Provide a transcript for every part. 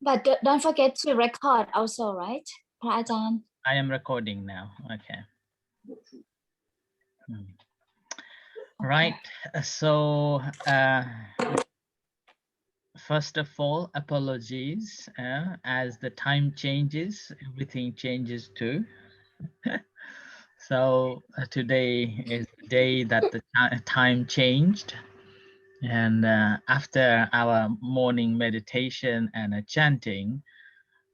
But don't forget to record also, right? พระอาจารย์ I am recording now. Okay. Right. So first of all, apologies. As the time changes, everything changes too. So today is the day that the time changed. And after our morning meditation and chanting,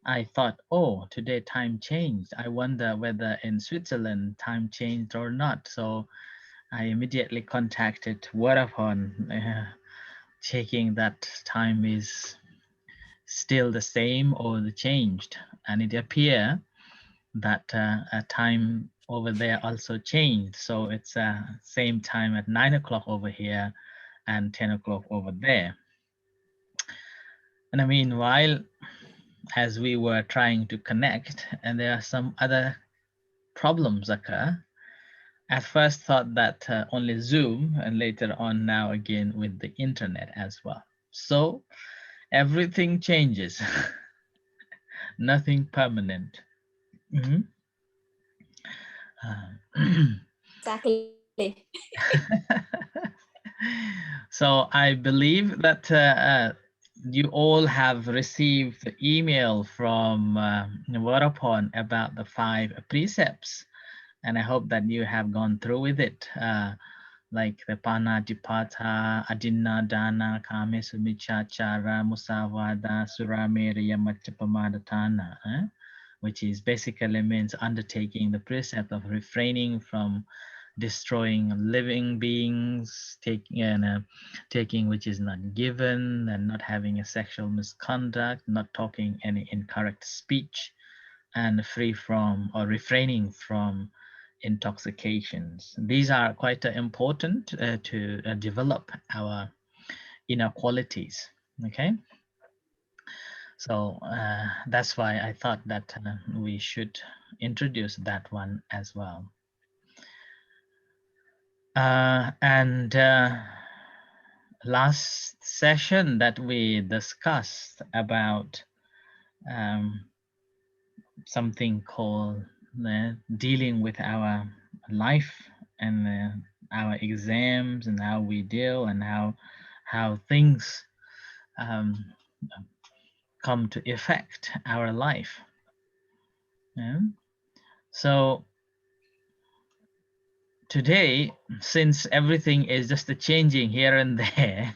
I thought, oh, today time changed. I wonder whether in Switzerland time changed or not. So I immediately contacted Vodafone, checking that time is still the same or changed. And it appeared that time over there also changed. So it's same time at 9 o'clock over here and 10 o'clock over there. And I mean, while as we were trying to connect, and there are some other problems occur. At first thought that only Zoom, and later on now again with the internet as well. So everything changes. Nothing permanent. Exactly. So I believe that you all have received the email from Vodafone about the 5 precepts, and I hope that you have gone through with it, like the Panatipata, Adinna Dana, Kame Sumichachara, Musavada, Surameriya Machapamadhatana, which is basically means undertaking the precept of refraining from destroying living beings, taking which is not given, and not having a sexual misconduct, not talking any incorrect speech, and free from or refraining from intoxications. These are quite important to develop our inner qualities. Okay, so that's why I thought that we should introduce that one as well. And last session that we discussed about something called dealing with our life and our exams and how we deal and how things come to affect our life. So today, since everything is just changing here and there,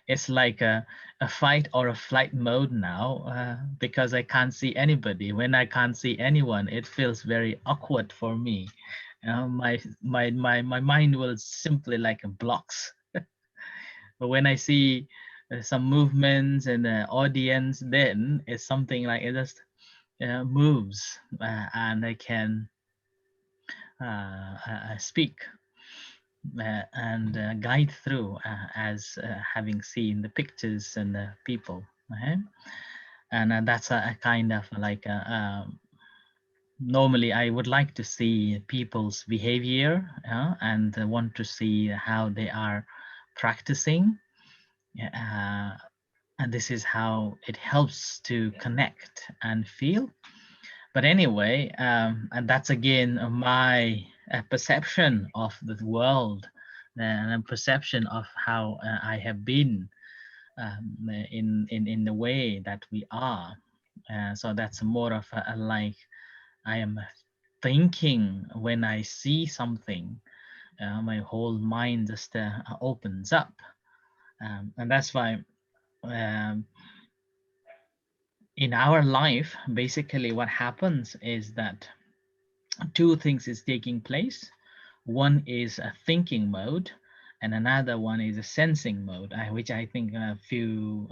it's like a fight or a flight mode now, because I can't see anybody. When I can't see anyone, it feels very awkward for me. My mind will simply like blocks. But when I see some movements and the audience, then it's something like it just moves, and I can speak and guide through as having seen the pictures and the people. And that's a kind of like normally I would like to see people's behavior and want to see how they are practicing, and this is how it helps to connect and feel. But anyway, and that's again my perception of the world and a perception of how I have been in the way that we are. So that's more of a like I am thinking when I see something, my whole mind just opens up, and that's why in our life, basically what happens is that two things is taking place. One is a thinking mode, and another one is a sensing mode, which I think a few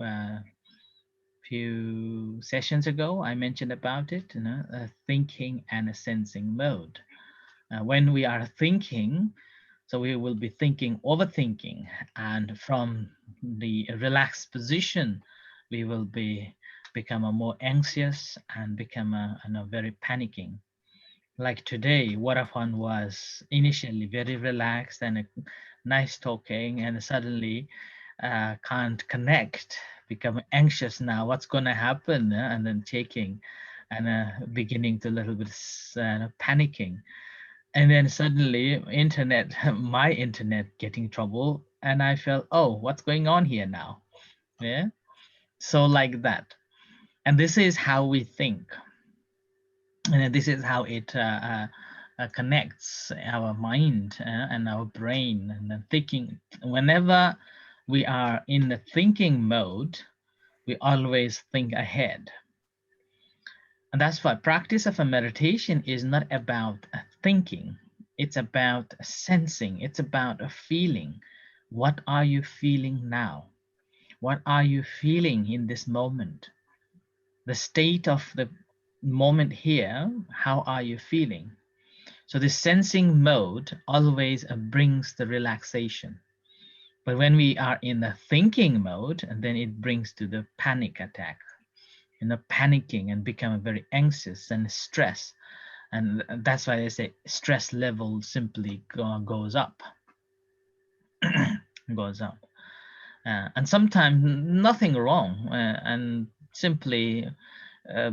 sessions ago I mentioned about it. A thinking and a sensing mode. When we are thinking, so we will be thinking, overthinking, and from the relaxed position, we will become a more anxious and become a very panicking. Like today, Vodafone was initially very relaxed and nice talking, and suddenly can't connect become anxious now. What's going to happen? And then checking and beginning to a little bit panicking. And then suddenly internet, my internet getting trouble. And I felt, oh, what's going on here now? Yeah. So like that. And this is how we think. And this is how it connects our mind and our brain and the thinking. Whenever we are in the thinking mode, we always think ahead. And that's why practice of a meditation is not about thinking. It's about sensing. It's about a feeling. What are you feeling now? What are you feeling in this moment? The state of the moment here, how are you feeling? So the sensing mode always brings the relaxation. But when we are in the thinking mode, and then it brings to the panic attack, panicking and become very anxious and stress. And that's why they say stress level simply goes up, goes up. And sometimes nothing wrong, and simply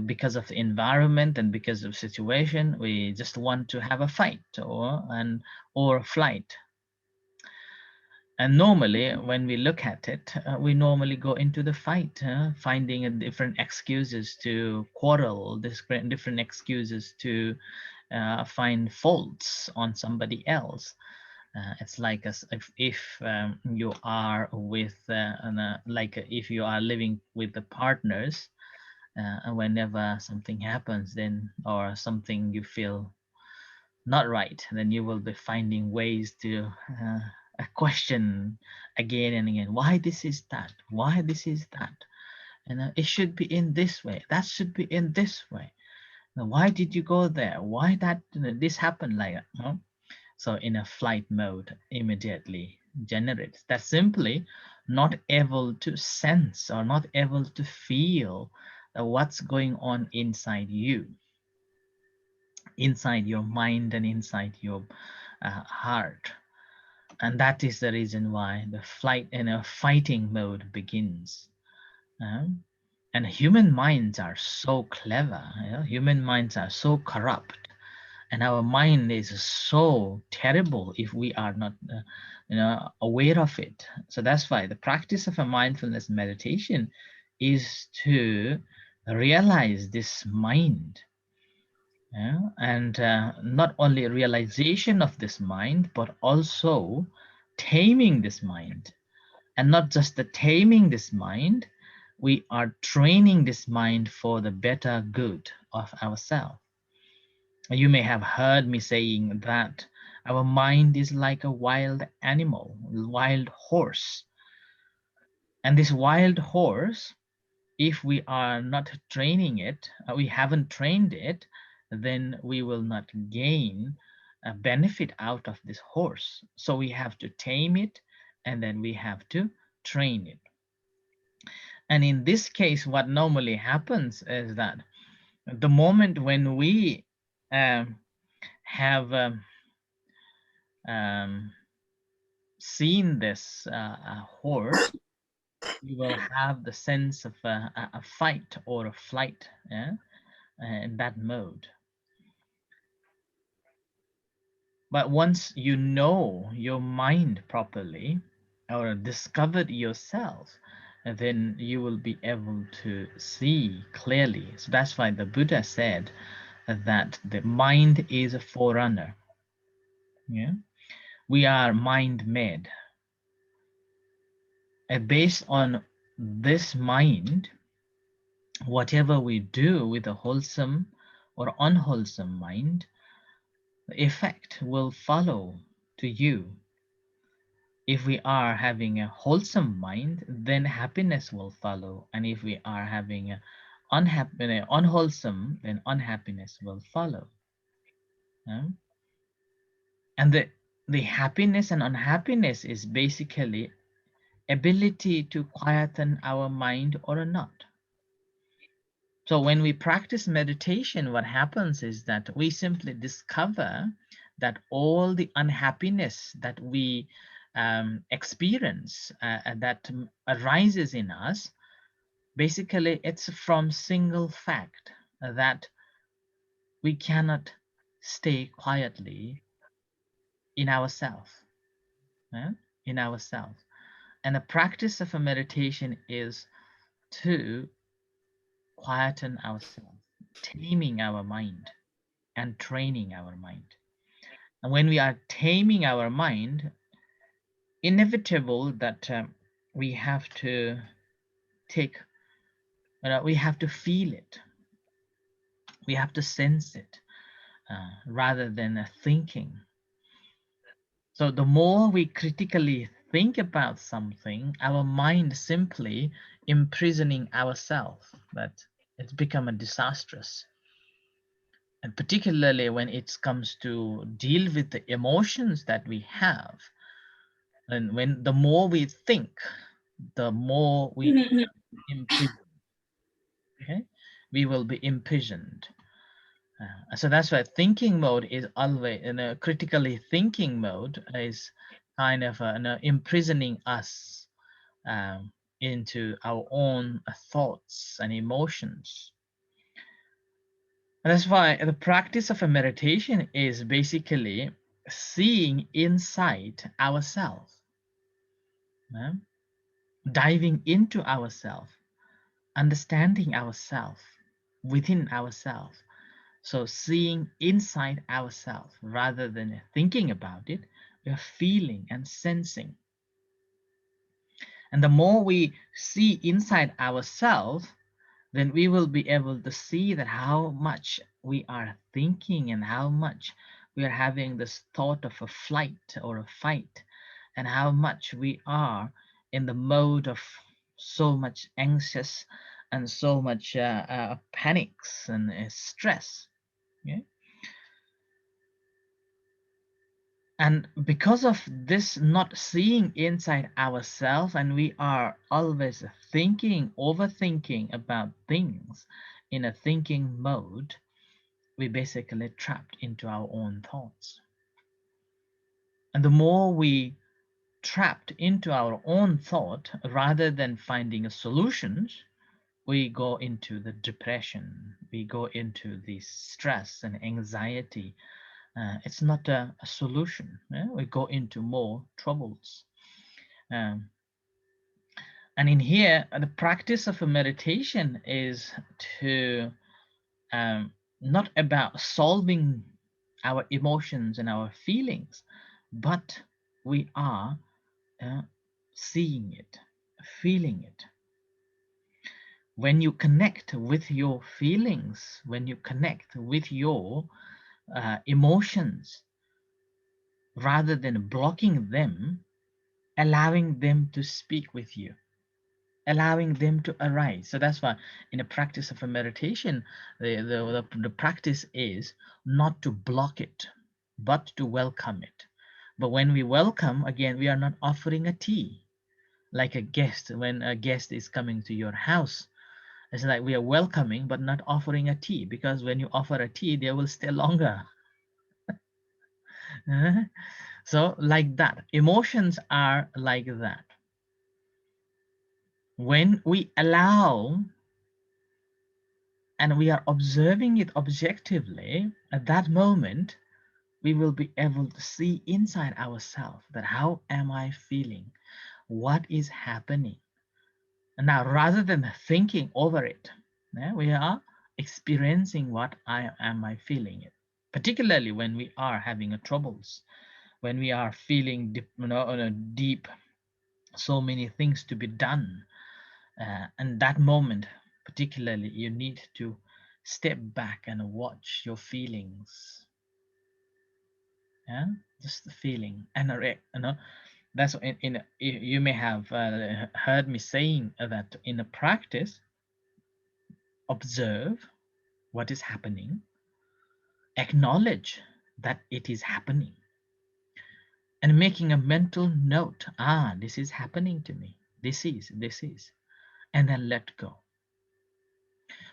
because of the environment and because of situation, we just want to have a fight or a flight. And normally, when we look at it, we normally go into the fight, finding different excuses to quarrel, different excuses to find faults on somebody else. It's like if you are with, like if you are living with the partners, and whenever something happens, then or something you feel not right, then you will be finding ways to question again and again, why this is that, why this is that, and it should be in this way, that should be in this way. Now, why did you go there, why that this happened like that, no? So in a flight mode immediately generates that, simply not able to sense or not able to feel what's going on inside you, inside your mind and inside your heart. And that is the reason why the flight in a fighting mode begins. And human minds are so clever, human minds are so corrupt, and our mind is so terrible if we are not aware of it. So that's why the practice of a mindfulness meditation is to realize this mind. And not only realization of this mind, but also taming this mind. And not just the taming this mind, we are training this mind for the better good of ourselves. You may have heard me saying that our mind is like a wild animal, wild horse. And this wild horse, if we are not training it, we haven't trained it, then we will not gain a benefit out of this horse. So we have to tame it, and then we have to train it. And in this case, what normally happens is that the moment when we have seen this horse, you will have the sense of a fight or a flight, in that mode. But once you know your mind properly or discovered yourself, then you will be able to see clearly. So that's why the Buddha said that the mind is a forerunner. Yeah, we are mind made. And based on this mind, whatever we do with a wholesome or unwholesome mind, the effect will follow to you. If we are having a wholesome mind, then happiness will follow. And if we are having a unwholesome, then unhappiness will follow. And the happiness and unhappiness is basically ability to quieten our mind or not. So when we practice meditation, what happens is that we simply discover that all the unhappiness that we experience, that arises in us, basically it's from single fact that we cannot stay quietly in ourselves, in ourselves. And the practice of a meditation is to quieten ourselves, taming our mind and training our mind. And when we are taming our mind, inevitable that we have to take, we have to feel it, we have to sense it, rather than thinking. So the more we critically think about something, our mind simply imprisoning ourselves, that it's become a disastrous. And particularly when it comes to deal with the emotions that we have, and when the more we think, the more we imprison, okay, we will be imprisoned. So that's why thinking mode is always in a critically thinking mode is kind of imprisoning us into our own thoughts and emotions. And that's why the practice of a meditation is basically seeing inside ourselves, diving into ourselves, understanding ourselves within ourselves. So seeing inside ourselves rather than thinking about it, we are feeling and sensing. And the more we see inside ourselves, then we will be able to see that how much we are thinking and how much we are having this thought of a flight or a fight, and how much we are in the mode of so much anxious and so much panics and stress. Yeah? And because of this not seeing inside ourselves, and we are always thinking, overthinking about things in a thinking mode, we basically trapped into our own thoughts. And the more we trapped into our own thought rather than finding solutions, we go into the depression, we go into the stress and anxiety. It's not a solution. We go into more troubles. And in here, the practice of a meditation is to not about solving our emotions and our feelings, but we are seeing it, feeling it. When you connect with your feelings, when you connect with your emotions, rather than blocking them, allowing them to speak with you, allowing them to arise. So that's why in the practice of a meditation, the practice is not to block it, but to welcome it. But when we welcome, again, we are not offering a tea like a guest. When a guest is coming to your house, it's like we are welcoming but not offering a tea, because when you offer a tea, they will stay longer. So like that, emotions are like that. When we allow and we are observing it objectively, at that moment, we will be able to see inside ourselves that how am I feeling? What is happening? And now, rather than thinking over it, we are experiencing what am I feeling it. Particularly when we are having troubles, when we are feeling deep, deep, so many things to be done. And that moment, particularly, you need to step back and watch your feelings. Yeah, just the feeling, and that's you may have heard me saying that in a practice, observe what is happening, acknowledge that it is happening, and making a mental note. This is happening to me. This is, and then let go.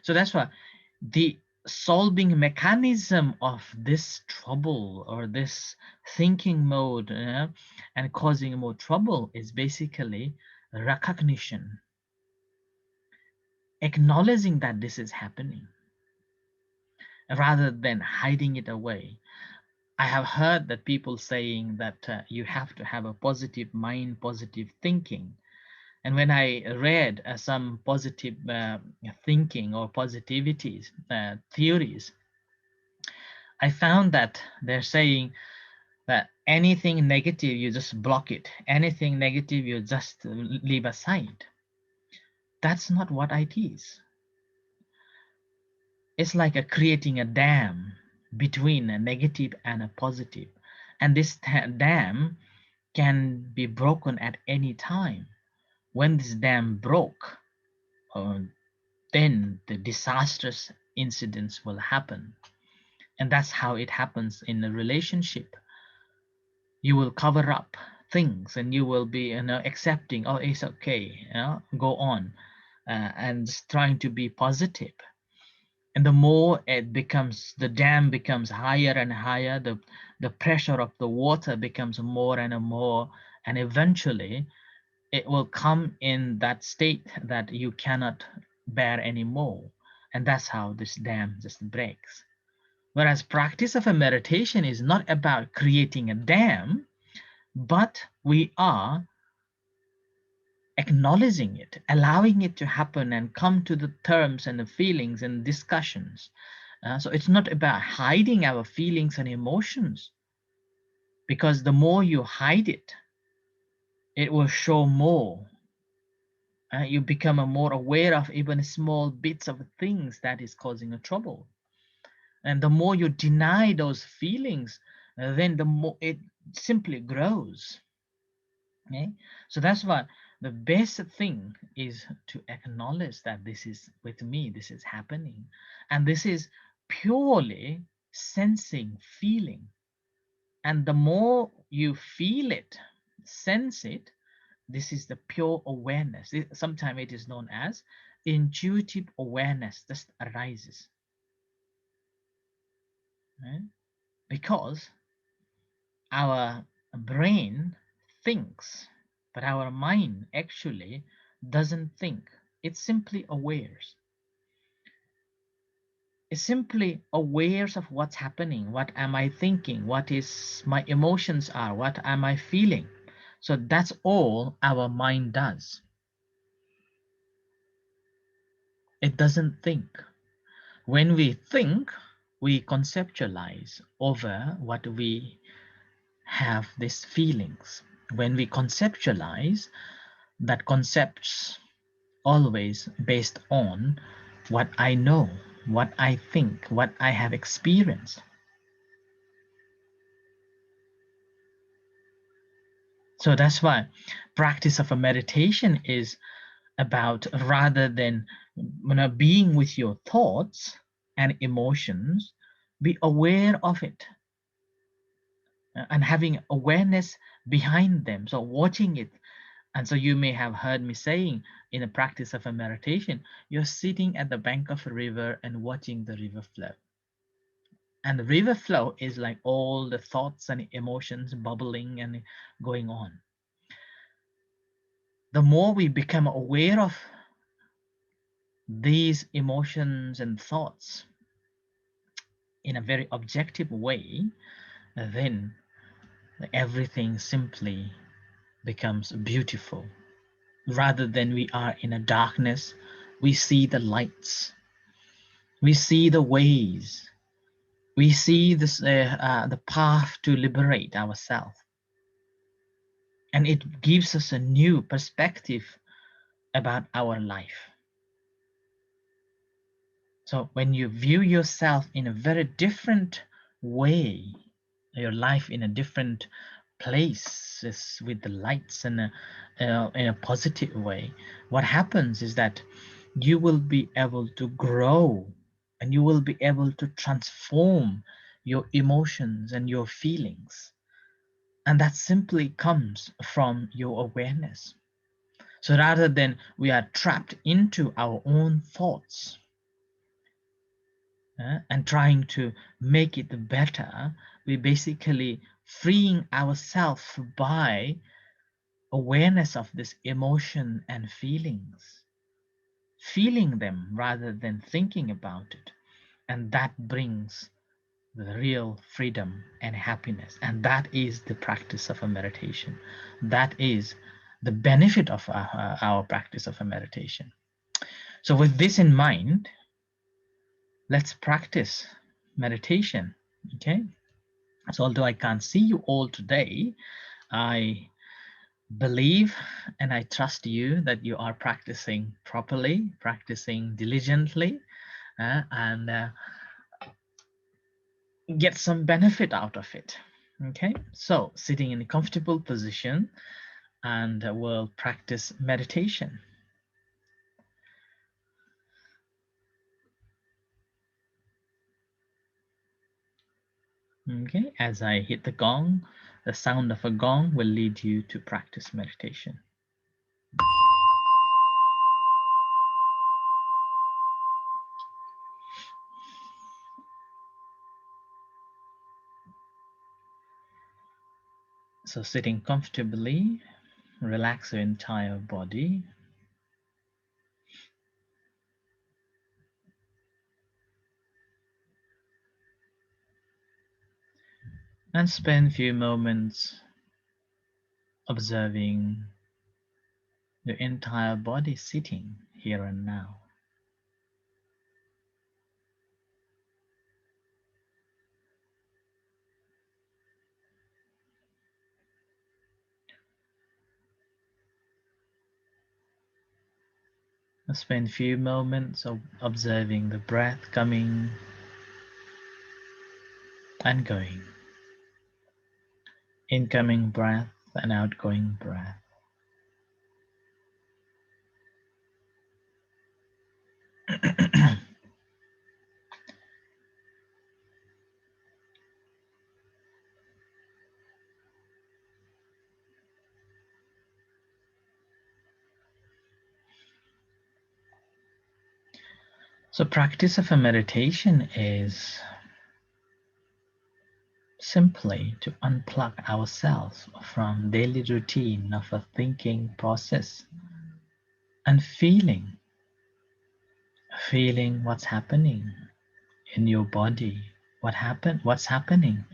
So that's why the solving mechanism of this trouble or this thinking mode and causing more trouble is basically recognition. acknowledging that this is happening rather than hiding it away. I have heard that people saying that you have to have a positive mind, positive thinking. And when I read some positive thinking or positivities theories, I found that they're saying that anything negative, you just block it. Anything negative, you just leave aside. That's not what it is. It's like creating a dam between a negative and a positive. And this dam can be broken at any time. When this dam broke, uh, then the disastrous incidents will happen. And that's how it happens in a relationship. You will cover up things and you will be accepting, oh, it's okay, go on, and trying to be positive. And the more it becomes, the dam becomes higher and higher, the pressure of the water becomes more and more, and eventually it will come in that state that you cannot bear anymore. And that's how this dam just breaks. Whereas practice of a meditation is not about creating a dam, but we are acknowledging it, allowing it to happen and come to the terms and the feelings and discussions. So it's not about hiding our feelings and emotions, because the more you hide it, it will show more. You become more aware of even small bits of things that is causing a trouble. And the more you deny those feelings, then the more it simply grows. Okay? So that's why the best thing is to acknowledge that this is with me, this is happening. And this is purely sensing, feeling. And the more you feel it, sense it, this is the pure awareness. Sometimes it is known as intuitive awareness just arises. Right? Because our brain thinks, but our mind actually doesn't think. It simply awares. It's simply awares of what's happening. What am I thinking? What is my emotions are? What am I feeling? So that's all our mind does. It doesn't think. When we think, we conceptualize over what we have these feelings. When we conceptualize, that concepts always based on what I know, what I think, what I have experienced. So that's why practice of a meditation is about, rather than being with your thoughts and emotions, be aware of it and having awareness behind them. So watching it. And so you may have heard me saying in a practice of a meditation, you're sitting at the bank of a river and watching the river flow. And the river flow is like all the thoughts and emotions bubbling and going on. The more we become aware of these emotions and thoughts in a very objective way, then everything simply becomes beautiful. Rather than we are in a darkness, we see the lights, we see the ways, we see this, the path to liberate ourselves. And it gives us a new perspective about our life. So when you view yourself in a very different way, your life in a different place with the lights and in a positive way, what happens is that you will be able to grow and you will be able to transform your emotions and your feelings. And that simply comes from your awareness. So rather than we are trapped into our own thoughts and trying to make it better, we basically freeing ourselves by awareness of this emotion and feelings. feeling them rather than thinking about it. And that brings the real freedom and happiness. And that is the practice of a meditation. That is the benefit of our practice of a meditation. So with this in mind, let's practice meditation. Okay. So although I can't see you all today, I believe and I trust you that you are practicing properly, practicing diligently, and get some benefit out of it. Okay, so sitting in a comfortable position, and we'll practice meditation. Okay, as I hit the gong, the sound of a gong will lead you to practice meditation. So sitting comfortably, relax your entire body. And spend a few moments observing your entire body sitting here and now. Spend a few moments observing the breath coming and going. Incoming breath and outgoing breath. So practice of a meditation is simply to unplug ourselves from daily routine of a thinking process and feeling what's happening in your body, what's happening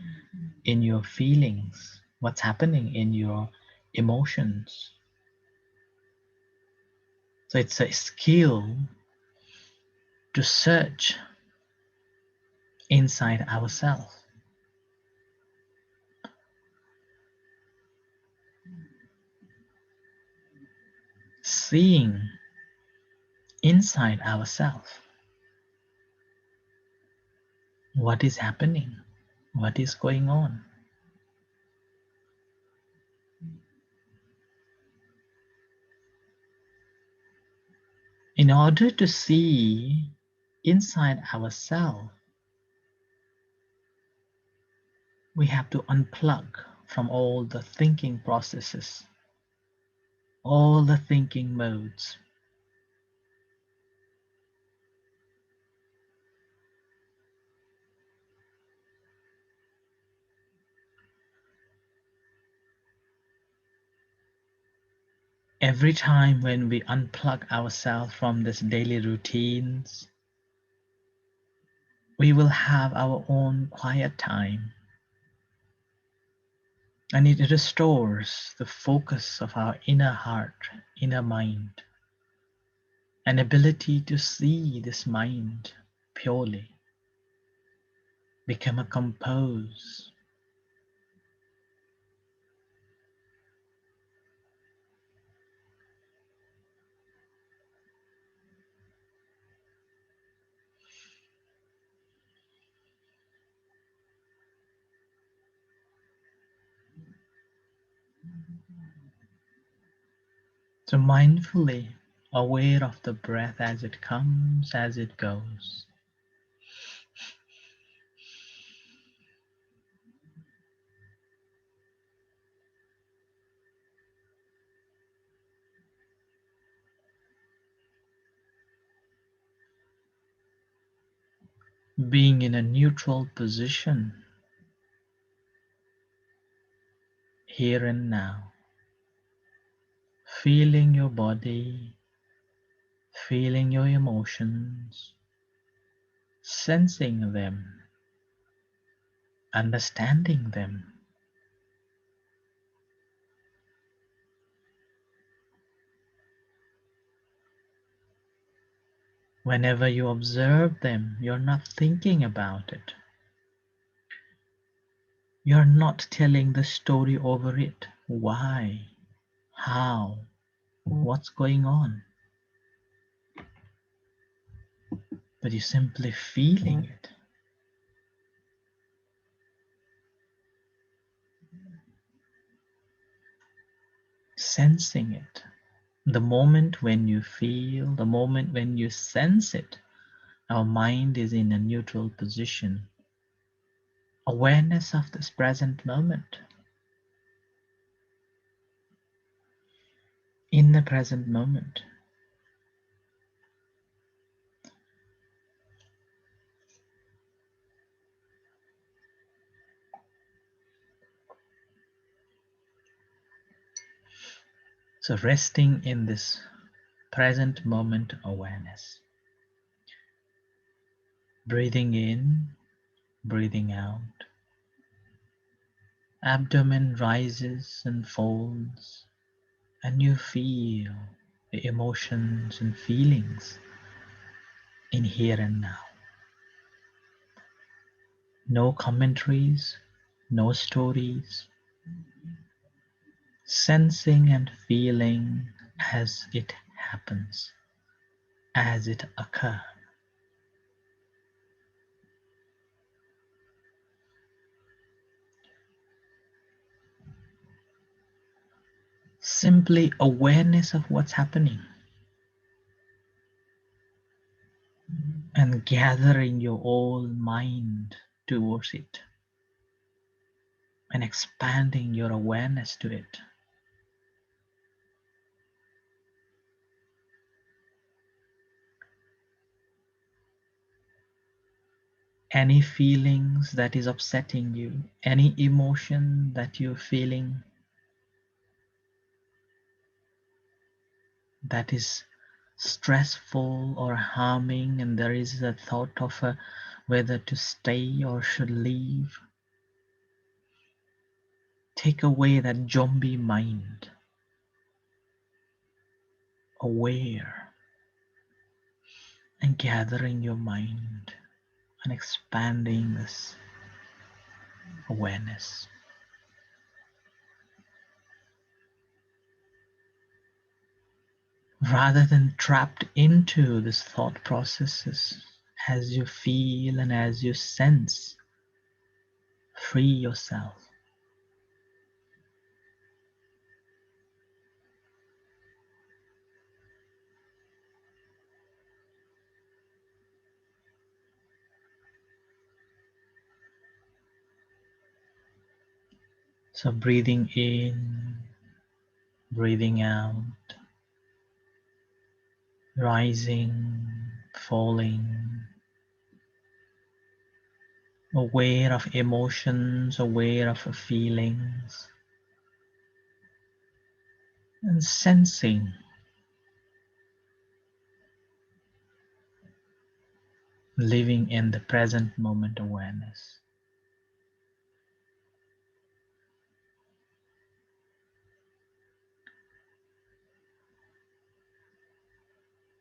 in your feelings, what's happening in your emotions. So it's a skill to search inside ourselves. Seeing inside ourselves what is happening, what is going on. In order to see inside ourselves, we have to unplug from all the thinking processes, all the thinking modes. Every time when we unplug ourselves from these daily routines, we will have our own quiet time. And it restores the focus of our inner heart, inner mind, an ability to see this mind purely, become a compose. So mindfully aware of the breath as it comes, as it goes. Being in a neutral position here and now, feeling your body, feeling your emotions, sensing them, understanding them. Whenever you observe them, you're not thinking about it. You're not telling the story over it. Why? How? What's going on? But you're simply feeling it. Sensing it. The moment when you feel, the moment when you sense it, our mind is in a neutral position. Awareness of this present moment. In the present moment. So resting in this present moment awareness. Breathing in, breathing out. Abdomen rises and folds, and you feel the emotions and feelings in here and now. No commentaries, no stories. Sensing and feeling as it happens, as it occurs. Simply awareness of what's happening and gathering your whole mind towards it and expanding your awareness to it. Any feelings that is upsetting you, any emotion that you're feeling that is stressful or harming, and there is a thought of whether to stay or should leave. Take away that zombie mind, aware, and gathering your mind and expanding this awareness. Rather than trapped into these thought processes, as you feel and as you sense, free yourself. So breathing in, breathing out, rising, falling, aware of emotions, aware of feelings, and sensing, living in the present moment awareness.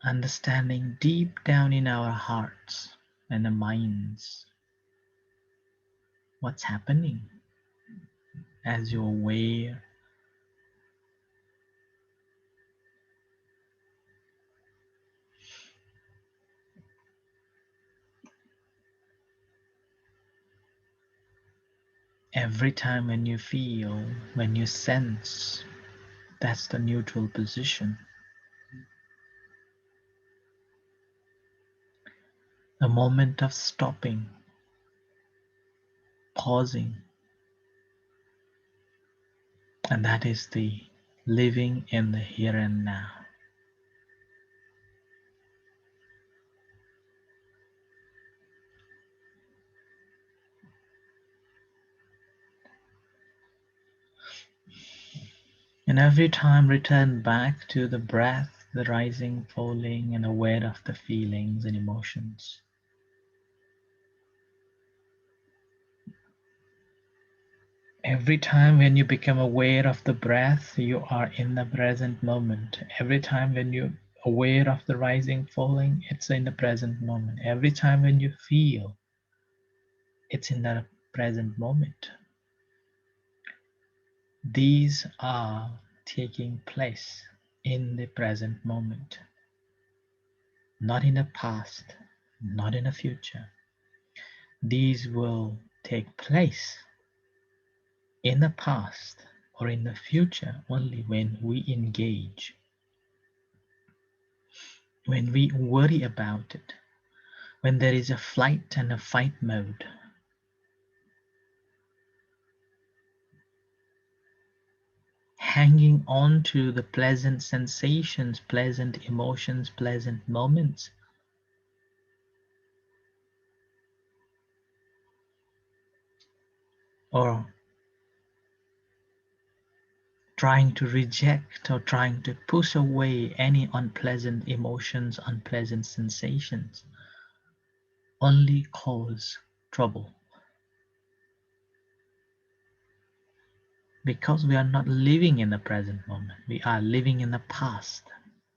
Understanding deep down in our hearts and the minds what's happening as you're aware. Every time when you feel, when you sense, that's the neutral position. A moment of stopping, pausing, and that is the living in the here and now. And every time return back to the breath the rising, falling, and aware of the feelings and emotions. Every time when you become aware of the breath, you are in the present moment. Every time when you're aware of the rising, falling, it's in the present moment. Every time when you feel, it's in the present moment. These are taking place in the present moment, not in the past, not in the future. These will take place in the past or in the future only when we engage, when we worry about it, when there is a flight and a fight mode. Hanging on to the pleasant sensations, pleasant emotions, pleasant moments. Or trying to reject or trying to push away any unpleasant emotions, unpleasant sensations, only cause trouble. Because we are not living in the present moment, we are living in the past.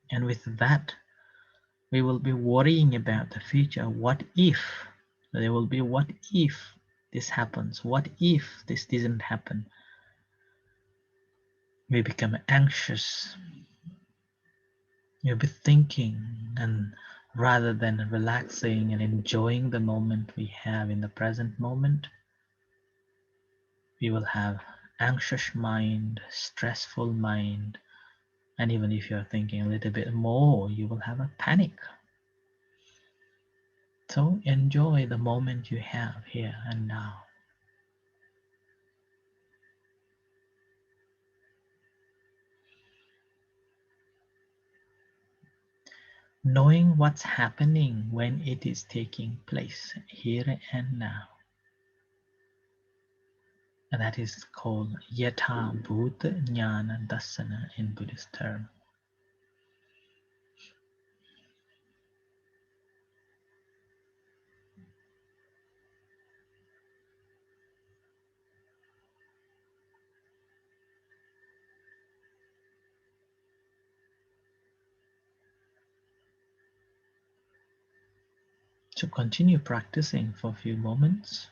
And with that, we will be worrying about the future. What if? There will be what if this happens? What if this doesn't happen? We become anxious. You'll be thinking, and rather than relaxing and enjoying the moment we have in the present moment, we will have anxious mind, stressful mind, and even if you're thinking a little bit more, you will have a panic. So enjoy the moment you have here and now. Knowing what's happening when it is taking place here and now. And that is called Yatha Bhuta Jnana Dassana in Buddhist term. So continue practicing for a few moments.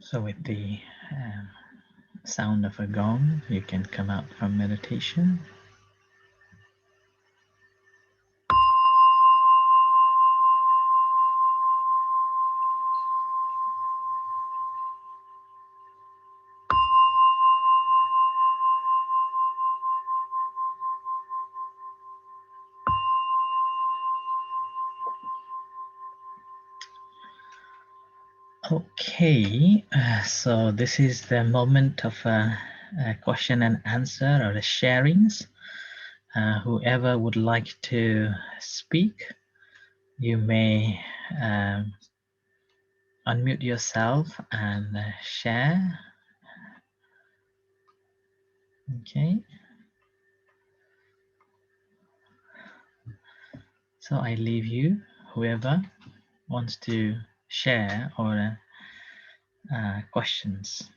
So with the sound of a gong, you can come out from meditation. Okay, so this is the moment of a question and answer or a sharings. Whoever would like to speak, you may unmute yourself and share. Okay. So I leave you, whoever wants to share or questions.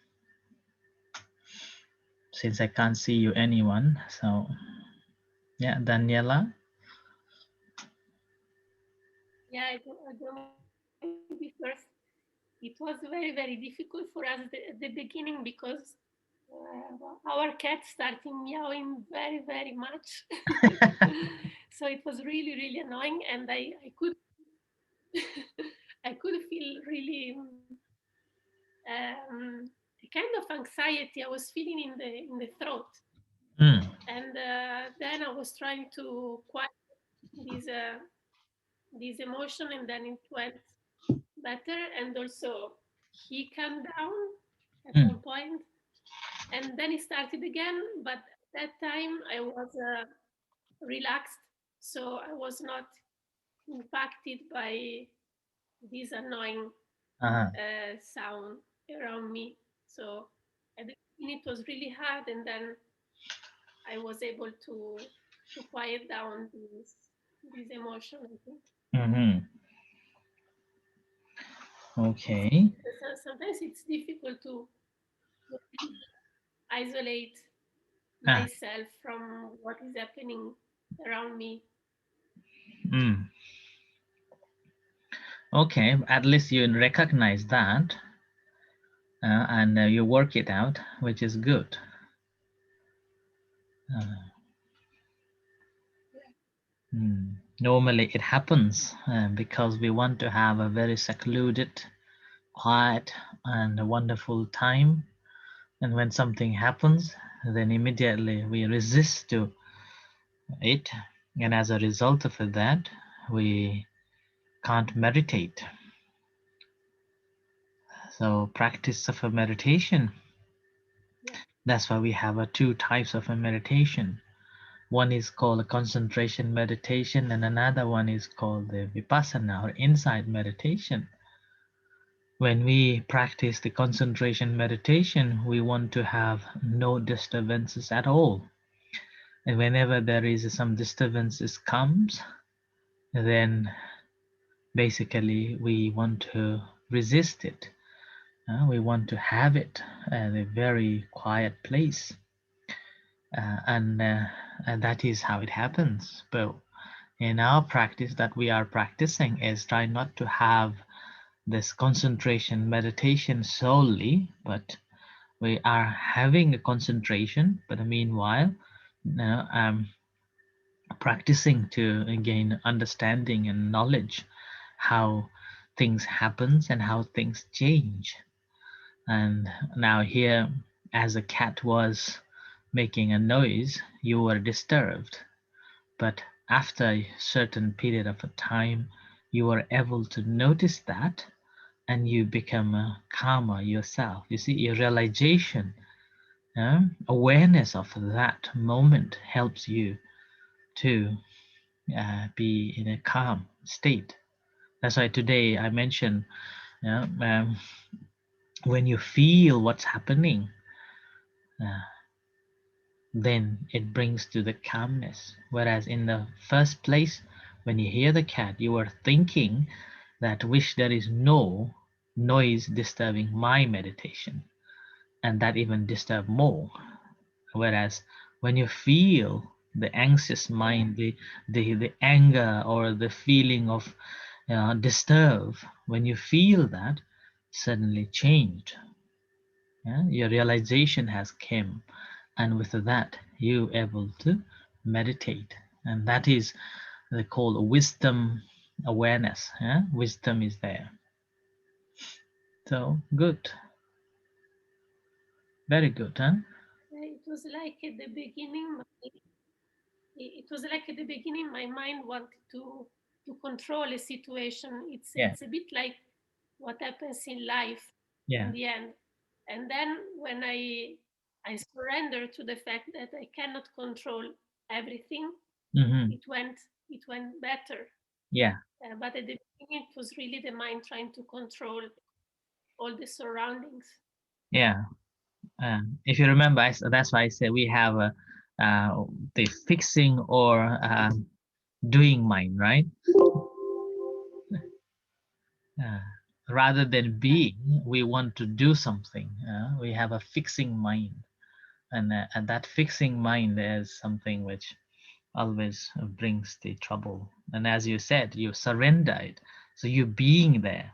Since I can't see you anyone, so yeah, Daniela. Yeah, I don't mind be first. It was very, very difficult for us at the beginning because our cat started meowing very, very much. So it was really, really annoying, and I could I could feel really a kind of anxiety I was feeling in the throat. Mm. And then I was trying to quiet this this emotion, and then it went better. And also he calmed down at one point, and then it started again. But at that time I was relaxed, so I was not impacted by this annoying Uh-huh. sound around me. So at the beginning it was really hard, and then I was able to quiet down this emotion, I think. Mm-hmm. Okay. Sometimes it's difficult to isolate Ah. myself from what is happening around me. Mm. Okay, at least you recognize that and you work it out, which is good. Normally it happens because we want to have a very secluded, quiet, and a wonderful time. And when something happens, then immediately we resist to it. And as a result of that, we can't meditate. So practice of a meditation, that's why we have two types of a meditation. One is called a concentration meditation, and another one is called the vipassana or insight meditation. When we practice the concentration meditation, we want to have no disturbances at all. And whenever there is some disturbances comes, then basically we want to resist it. We want to have it at a very quiet place. And that is how it happens. But in our practice that we are practicing is try not to have this concentration meditation solely, but we are having a concentration, but meanwhile practicing to gain understanding and knowledge how things happens and how things change. And now here, as a cat was making a noise, you were disturbed, but after a certain period of a time you were able to notice that and you become calmer yourself. You see, your realization, awareness of that moment helps you to be in a calm state. That's why today I mentioned, when you feel what's happening, uh, then it brings to the calmness. Whereas in the first place, when you hear the cat, you are thinking that wish there is no noise disturbing my meditation, and that even disturb more. Whereas when you feel the anxious mind, the anger or the feeling of disturb, when you feel that, suddenly changed. Yeah? Your realization has come, and with that you able to meditate, and that is they call wisdom awareness. Yeah? Wisdom is there. So good, very good, huh? It was like at the beginning, it was like at the beginning, my mind wanted to control a situation. Yeah, It's a bit like what happens in life yeah. in the end. And then when I surrendered to the fact that I cannot control everything, Hmm. it went better. Yeah, But at the beginning, it was really the mind trying to control all the surroundings. yeah. If you remember, that's why I said we have the fixing or doing mind, right? Uh, Rather than being, we want to do something. We have a fixing mind, and that fixing mind is something which always brings the trouble. And as you said, you surrendered, so you being there.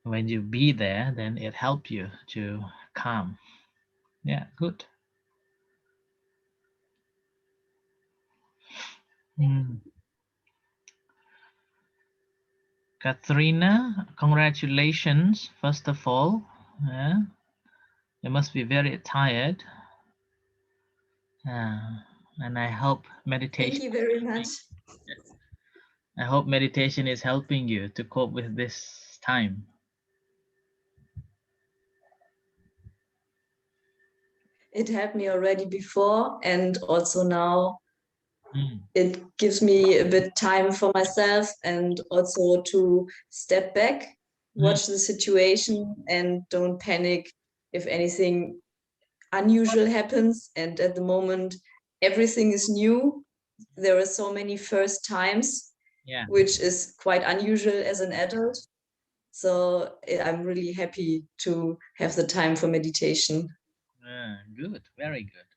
When you be there, then it helps you to calm. Yeah, good. Mm. Katrina, congratulations, first of all. Yeah, you must be very tired. And I hope meditation. Thank you very much. I hope meditation is helping you to cope with this time. It helped me already before, and also now Mm. it gives me a bit time for myself and also to step back, watch the situation, and don't panic if anything unusual happens. And at the moment, everything is new. There are so many first times, Yeah. which is quite unusual as an adult. So I'm really happy to have the time for meditation. Good. Very good.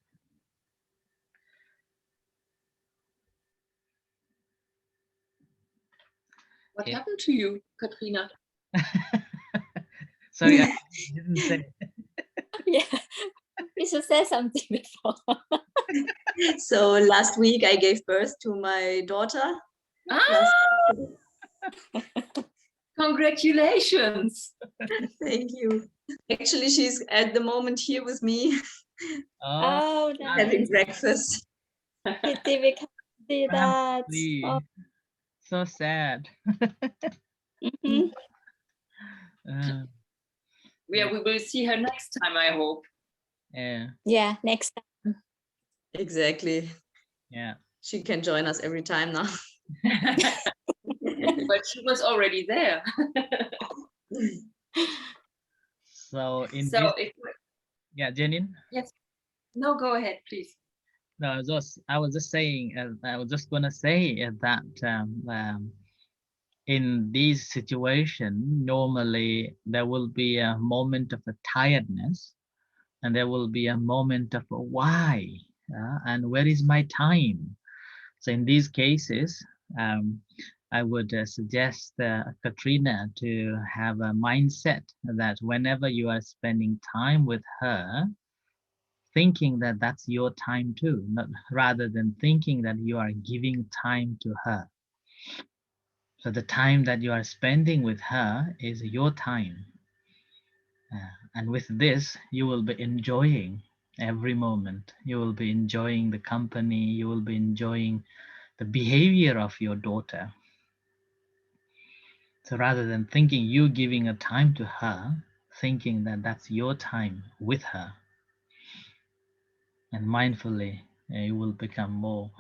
What Yeah. happened to you, Katrina? Sorry, I didn't say. Yeah, you should say something before. So last week I gave birth to my daughter. Ah, congratulations. Thank you. Actually, she's at the moment here with me Oh, Oh, having nice. breakfast. Pity we can't see that. Oh, so sad. mhm. Uh, Yeah, we will see her next time, I hope. yeah, Yeah, next time. Exactly. yeah. She can join us every time now. But she was already there. So in So this, it, yeah, Janine. yes, no, go ahead, please. No, I was just saying, I was just gonna say that in this situation, normally there will be a moment of a tiredness, and there will be a moment of a why, and where is my time? So in these cases, I would suggest Katrina to have a mindset that whenever you are spending time with her, thinking that that's your time too, not, rather than thinking that you are giving time to her. So the time that you are spending with her is your time. And with this, you will be enjoying every moment. You will be enjoying the company. You will be enjoying the behavior of your daughter. So rather than thinking you giving a time to her, thinking that that's your time with her, and mindfully, you will become more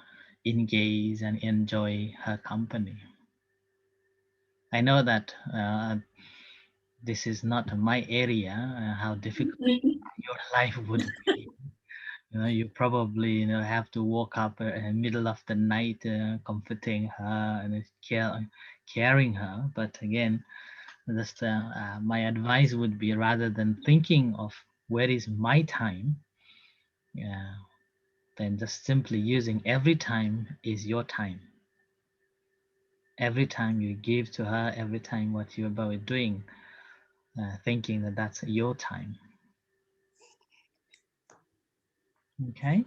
engaged and enjoy her company. I know that this is not my area, how difficult your life would be. You probably have to walk up in the middle of the night, comforting her and caring her. But again, just my advice would be rather than thinking of where is my time, then just simply using every time is your time. Every time you give to her, every time what you're about doing, thinking that that's your time. Okay.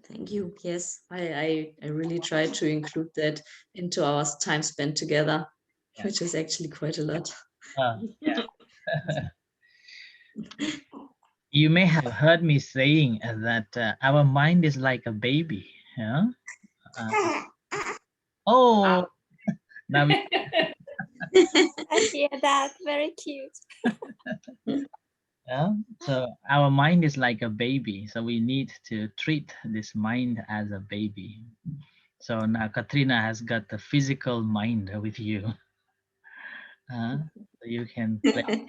Thank you. Yes, I really try to include that into our time spent together, Yeah. which is actually quite a lot. Yeah. You may have heard me saying that our mind is like a baby. Yeah. Oh, now we, I hear that. Very cute. yeah. So our mind is like a baby. So we need to treat this mind as a baby. So now Katrina has got the physical mind with you. So you can play.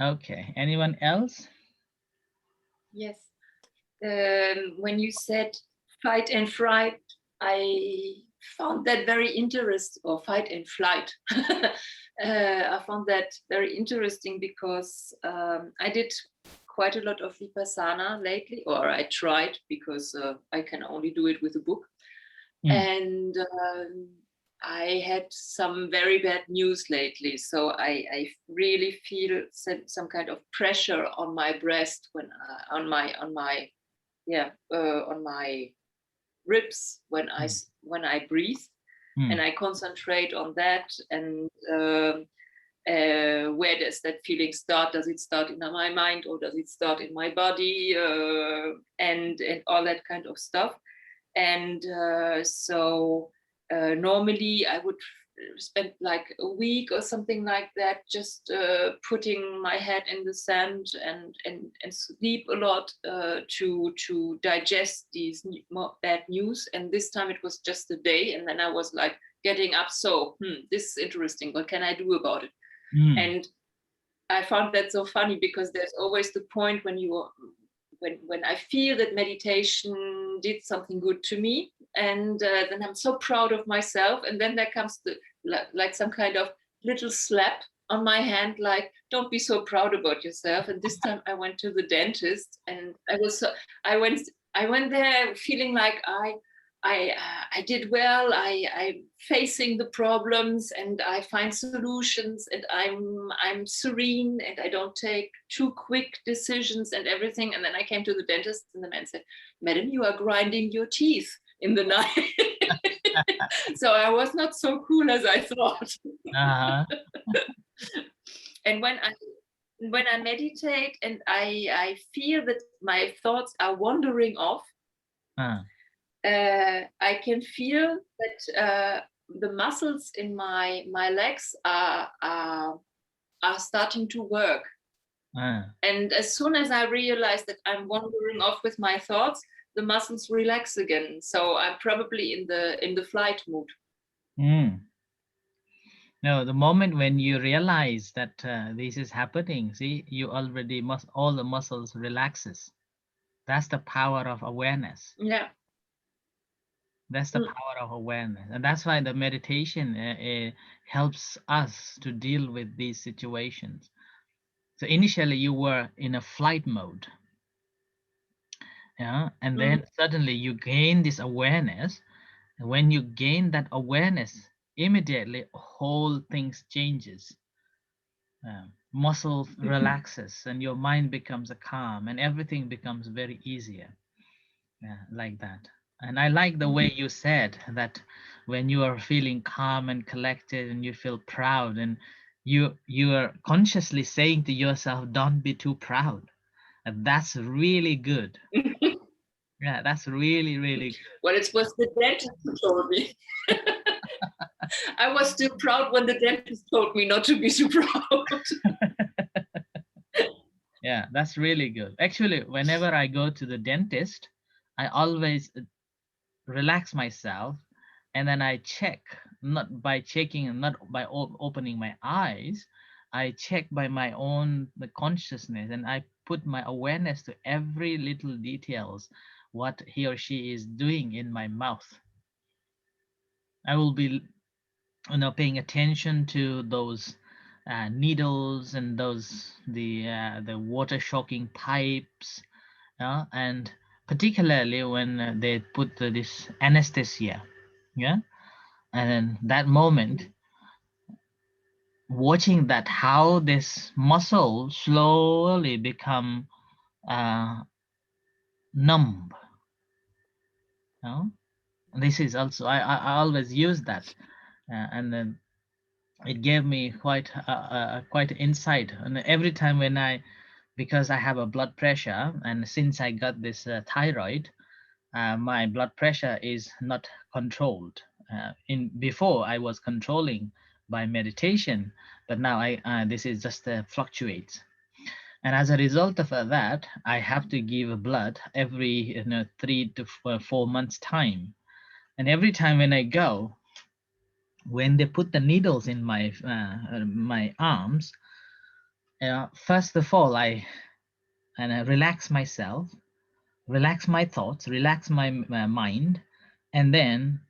Okay. Anyone else? Yes. When you said fight and fright, I found that very interesting, or fight and flight. I found that very interesting because I did quite a lot of Vipassana lately, or I tried because I can only do it with a book. And I had some very bad news lately, so I really feel some kind of pressure on my breast when on my ribs when I breathe, and I concentrate on that. And where does that feeling start? Does it start in my mind, or does it start in my body? And all that kind of stuff. And so normally I would spend like a week or something like that, just putting my head in the sand and sleep a lot to digest these bad news. And this time it was just a day, and then I was like getting up. So this is interesting. What can I do about it? And I found that so funny, because there's always the point when you when I feel that meditation did something good to me, and then I'm so proud of myself, and then there comes the like some kind of little slap on my hand, like, don't be so proud about yourself. And this time I went to the dentist, and I went there feeling like I did well. I'm facing the problems, and I find solutions, and I'm serene, and I don't take too quick decisions and everything. And then I came to the dentist, and the man said, "Madam, you are grinding your teeth in the night." So I was not so cool as I thought. And when I meditate and I feel that my thoughts are wandering off, I can feel that the muscles in my legs are starting to work. And as soon as I realize that I'm wandering off with my thoughts, the muscles relax again. So I'm probably in the flight mood. No, the moment when you realize that this is happening, see, you already all the muscles relaxes. That's the power of awareness. Yeah. That's the power of awareness. And that's why the meditation helps us to deal with these situations. So initially you were in a flight mode. Yeah. And then suddenly you gain this awareness. And when you gain that awareness, immediately whole things changes. Muscle relaxes, and your mind becomes a calm, and everything becomes very easier. Like that. And I like the way you said that when you are feeling calm and collected and you feel proud, and you are consciously saying to yourself, don't be too proud. And that's really good. Yeah, that's really, really good. Well, it was the dentist who told me. I was still proud when the dentist told me not to be too proud. Yeah, that's really good. Actually, whenever I go to the dentist, I always relax myself, and then I check, not by checking and not by opening my eyes, I check by my own the consciousness, and I put my awareness to every little details what he or she is doing in my mouth. I will be paying attention to those needles and those the water shocking pipes, and particularly when they put this anesthesia. Yeah. And that moment watching that how this muscle slowly become numb. You know? This is also I always use that, and then it gave me quite insight. And every time when because I have a blood pressure, and since I got this thyroid, my blood pressure is not controlled. In before I was controlling by meditation, but now this is just fluctuates. And as a result of that, I have to give blood every 3 to 4 months time. And every time when I go, when they put the needles in my arms, first of all I relax myself, relax my thoughts, relax my mind, and then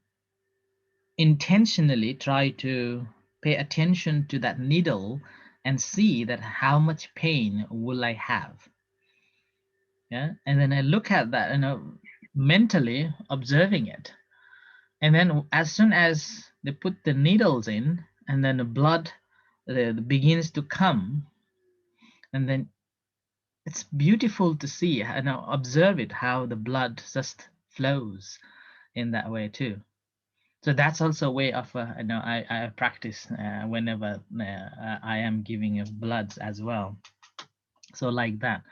intentionally try to pay attention to that needle and see that how much pain will I have. Yeah, and then I look at that, mentally observing it. And then as soon as they put the needles in, and then the blood begins to come, and then it's beautiful to see and observe it, how the blood just flows in that way too. So that's also a way of I practice whenever I am giving bloods as well. So like that.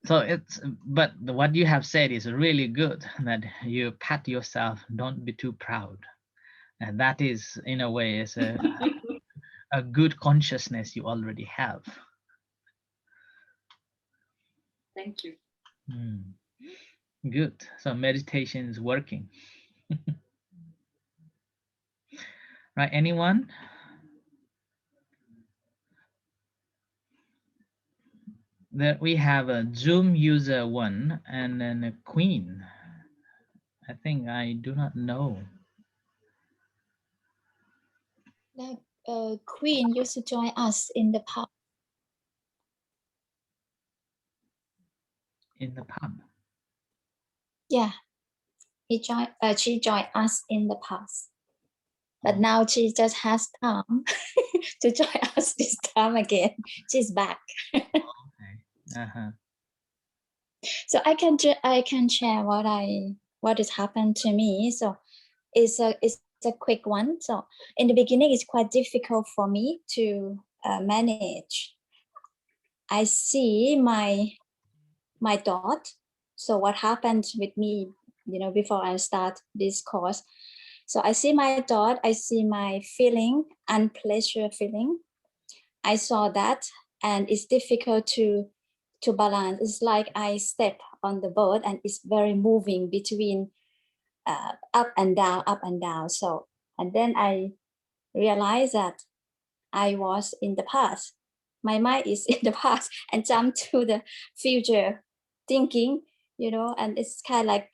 So but what you have said is really good, that you pat yourself, don't be too proud. And that is, in a way, is a good consciousness you already have. Thank you. Good. So meditation is working. Right, anyone? There we have a Zoom user 1 and then a Queen. I think I do not know. Like Queen used to join us in the pub. In the pub. Yeah, she joined us in the past, but now she just has time to join us this time again. She's back. Okay. Uh-huh. So I can share what has happened to me. So it's a quick one. So in the beginning, it's quite difficult for me to manage. I see my dot. So what happened with me, before I start this course? So I see my dot. I see my feeling, unpleasure feeling. I saw that, and it's difficult to balance. It's like I step on the boat, and it's very moving between up and down, up and down. So, and then I realized that I was in the past. My mind is in the past and jump to the future thinking, and it's kind of like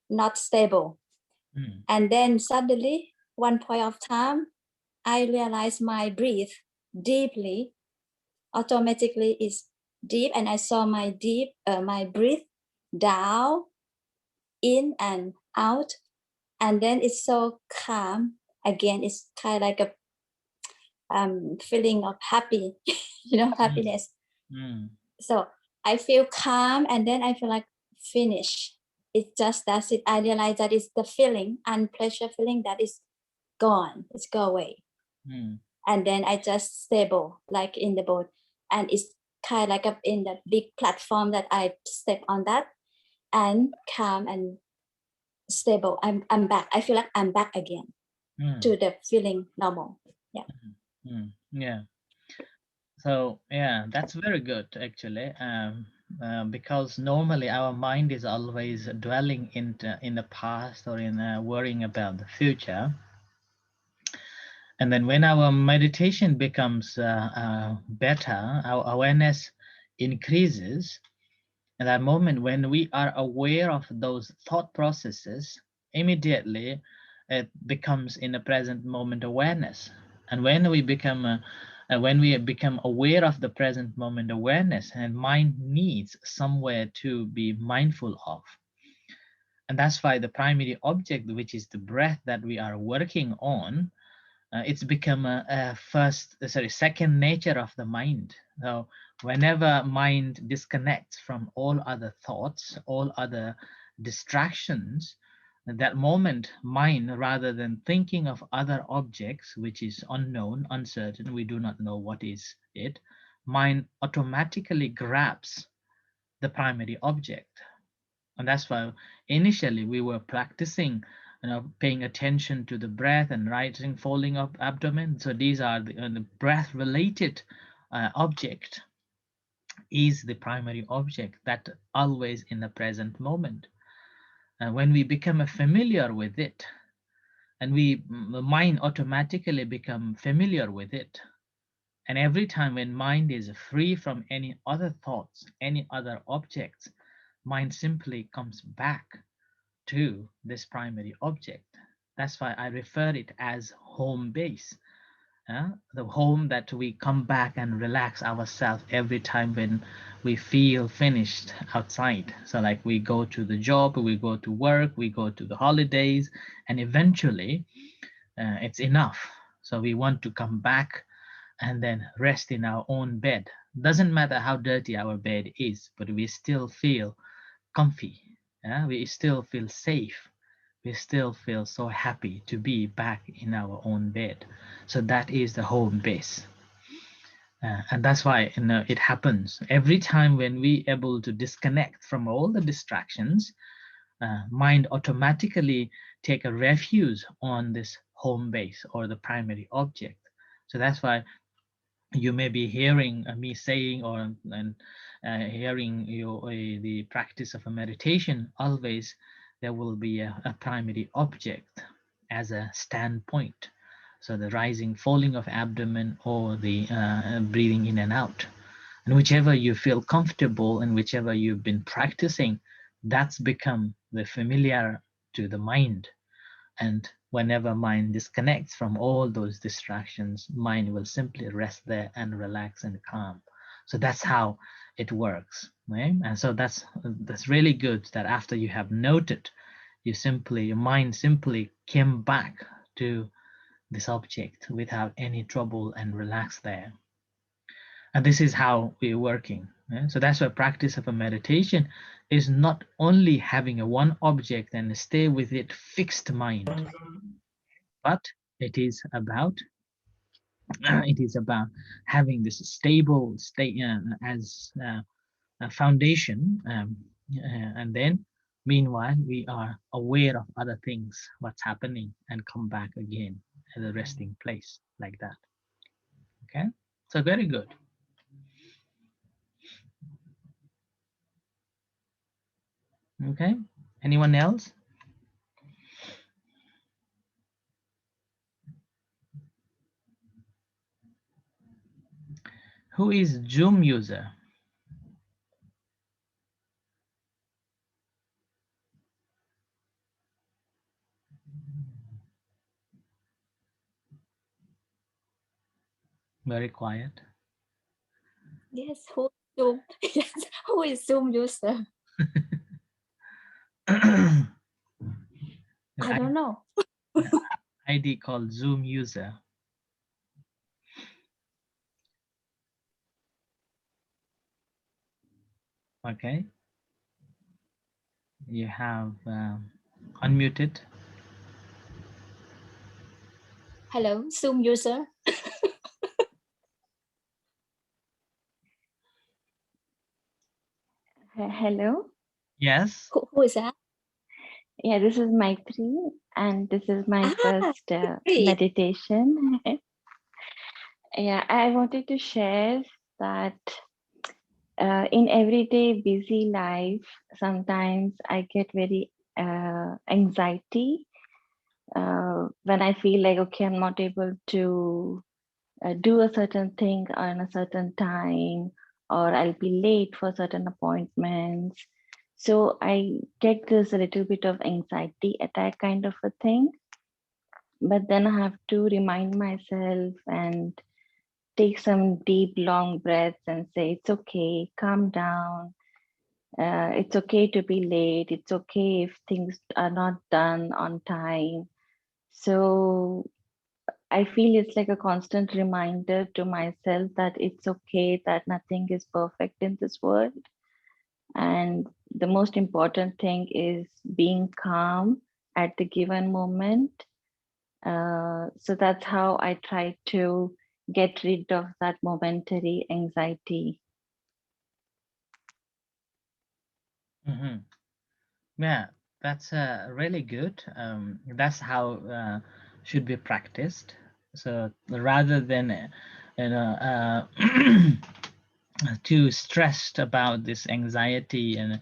not stable. And then suddenly, one point of time, I realized my breathe deeply, automatically is deep, and I saw my breath down, in and out, and then it's so calm again. It's kind of like a feeling of happy, happiness. So I feel calm, and then I feel like finish. That's it. I realize that it's the feeling, unpleasure feeling, that is gone. It's go away. And then I just stable, like in the boat, and it's kind of like in the big platform that I step on that, and calm and stable. I'm back. I feel like I'm back again to the feeling normal. Yeah. Yeah. So yeah, that's very good actually. Because normally our mind is always dwelling in the past, or in worrying about the future. And then when our meditation becomes better, our awareness increases. At that moment, when we are aware of those thought processes, immediately it becomes in a present moment awareness. And when we become aware of the present moment awareness, and mind needs somewhere to be mindful of. And that's why the primary object, which is the breath that we are working on, It's become a second nature of the mind. So whenever mind disconnects from all other thoughts, all other distractions, at that moment, mind, rather than thinking of other objects, which is unknown, uncertain, we do not know what is it, mind automatically grabs the primary object. And that's why initially we were practicing, paying attention to the breath and rising, falling of abdomen. So these are the breath related object is the primary object that always in the present moment. And when we become familiar with it, and the mind automatically become familiar with it. And every time when mind is free from any other thoughts, any other objects, mind simply comes back to this primary object. That's why I refer it as home base. The home that we come back and relax ourselves every time when we feel finished outside. So like we go to the job, we go to work, we go to the holidays, and eventually it's enough. So we want to come back and then rest in our own bed. Doesn't matter how dirty our bed is, but we still feel comfy. We still feel safe. We still feel so happy to be back in our own bed. So that is the home base. And that's why it happens every time when we able to disconnect from all the distractions, mind automatically take a refuge on this home base or the primary object. So that's why you may be hearing me saying or hearing the practice of a meditation, always there will be a primary object as a standpoint. So the rising, falling of abdomen or the breathing in and out. And whichever you feel comfortable and whichever you've been practicing, that's become the familiar to the mind. And whenever mind disconnects from all those distractions, mind will simply rest there and relax and calm. So that's how it works, right? And so that's really good that after you have noted, your mind simply came back to this object without any trouble and relax there. And this is how we're working. So that's why practice of a meditation is not only having a one object and stay with it fixed mind, but it is about having this stable state as a foundation, and then meanwhile we are aware of other things, what's happening, and come back again at a resting place like that. Okay, so very good. Okay, anyone else? Who is Zoom user? Very quiet. Yes, who Zoom? Yes, who is Zoom user? I don't know. ID called Zoom user. Okay. You have unmuted. Hello, Zoom user. Hello. Yes. Who is that? Yeah, this is Maitri, and this is my first great. meditation. Yeah, I wanted to share that in everyday busy life, sometimes I get very anxiety when I feel like, okay, I'm not able to do a certain thing on a certain time, or I'll be late for certain appointments. So I get this a little bit of anxiety attack kind of a thing. But then I have to remind myself and take some deep, long breaths and say, it's okay, calm down. It's okay to be late. It's okay if things are not done on time. So I feel it's like a constant reminder to myself that it's okay, that nothing is perfect in this world. And the most important thing is being calm at the given moment. So that's how I try to get rid of that momentary anxiety. Mhm. Yeah, that's really good. That's how should be practiced. So rather than you know too stressed about this anxiety and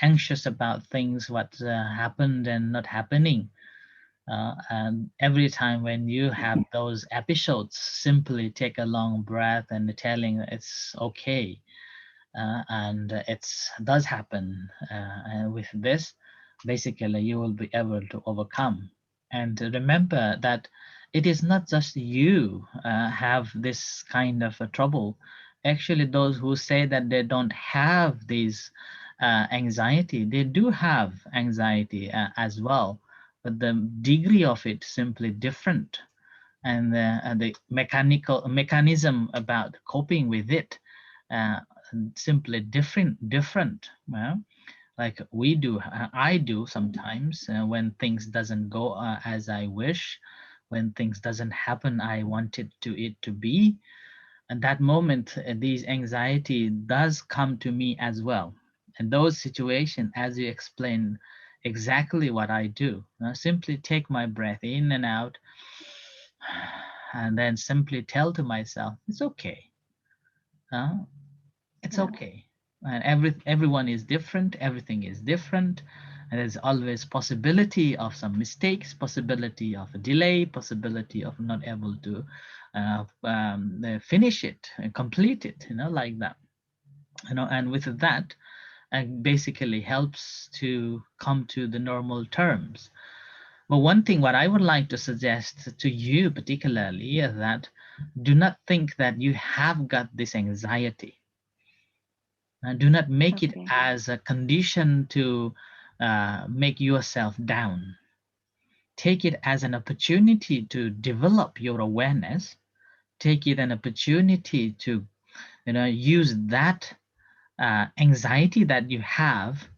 anxious about things what happened and not happening, and every time when you have those episodes, simply take a long breath and telling it's okay, and it's does happen, and with this basically you will be able to overcome. And remember that it is not just you have this kind of a trouble. Actually, those who say that they don't have these anxiety, they do have anxiety as well, but the degree of it simply different, and the mechanism about coping with it uh, simply different. Well, like we do, I do sometimes when things doesn't go as I wish, when things doesn't happen I wanted it to be. And that moment, these anxiety does come to me as well. And those situations, as you explain, exactly what I do. Simply take my breath in and out, and then simply tell to myself, it's okay. It's Yeah. okay. And everyone is different, everything is different, and there's always possibility of some mistakes, possibility of a delay, possibility of not able to finish it and complete it, like that. And with that, basically helps to come to the normal terms. But one thing what I would like to suggest to you particularly is that do not think that you have got this anxiety. Do not make it Okay. as a condition to make yourself down. Take it as an opportunity to develop your awareness. Take it an opportunity to use that anxiety that you have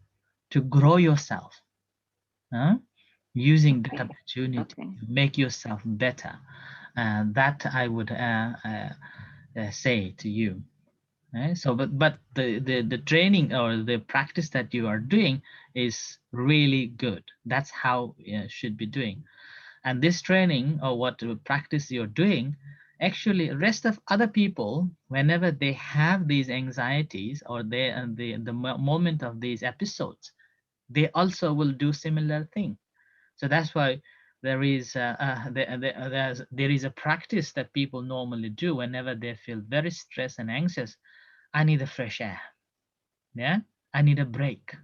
to grow yourself. Using that Okay. opportunity Okay. to make yourself better. That I would say to you. So, but the training or the practice that you are doing is really good. That's how you should be doing. And this training or what practice you're doing, actually, rest of other people, whenever they have these anxieties or they and the moment of these episodes, they also will do similar thing. So that's why there is there is a practice that people normally do whenever they feel very stressed and anxious. I need a fresh air. Yeah, I need a break.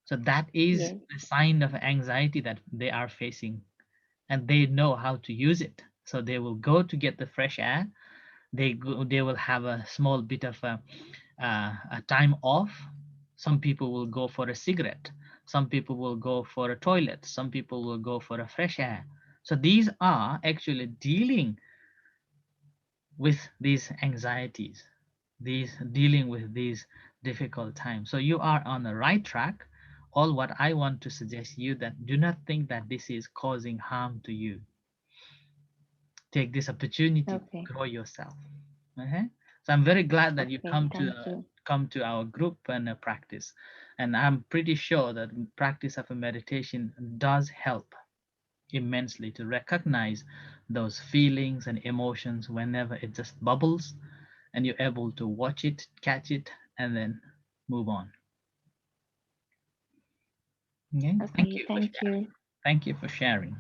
So that is Yes. a sign of anxiety that they are facing, and they know how to use it. So they will go to get the fresh air. They will have a small bit of a time off. Some people will go for a cigarette. Some people will go for a toilet. Some people will go for a fresh air. So these are actually dealing with these anxieties, these dealing with these difficult times. So you are on the right track. All what I want to suggest you that do not think that this is causing harm to you. Take this opportunity to Okay. grow yourself. Okay? So I'm very glad that you Okay. Thank you. come to our group and practice, and I'm pretty sure that practice of a meditation does help immensely to recognize those feelings and emotions whenever it just bubbles, and you're able to watch it, catch it, and then move on. Okay, thank Okay. you for Thank sharing. you. Thank you for sharing.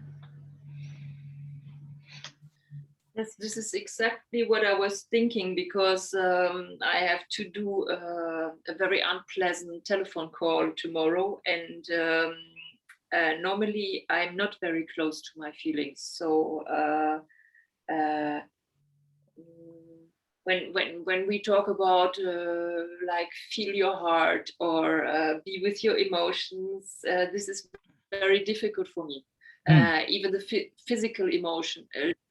Yes, this is exactly what I was thinking, because I have to do a very unpleasant telephone call tomorrow, and normally I'm not very close to my feelings. So when we talk about like feel your heart or be with your emotions, this is very difficult for me. Even the physical emotion,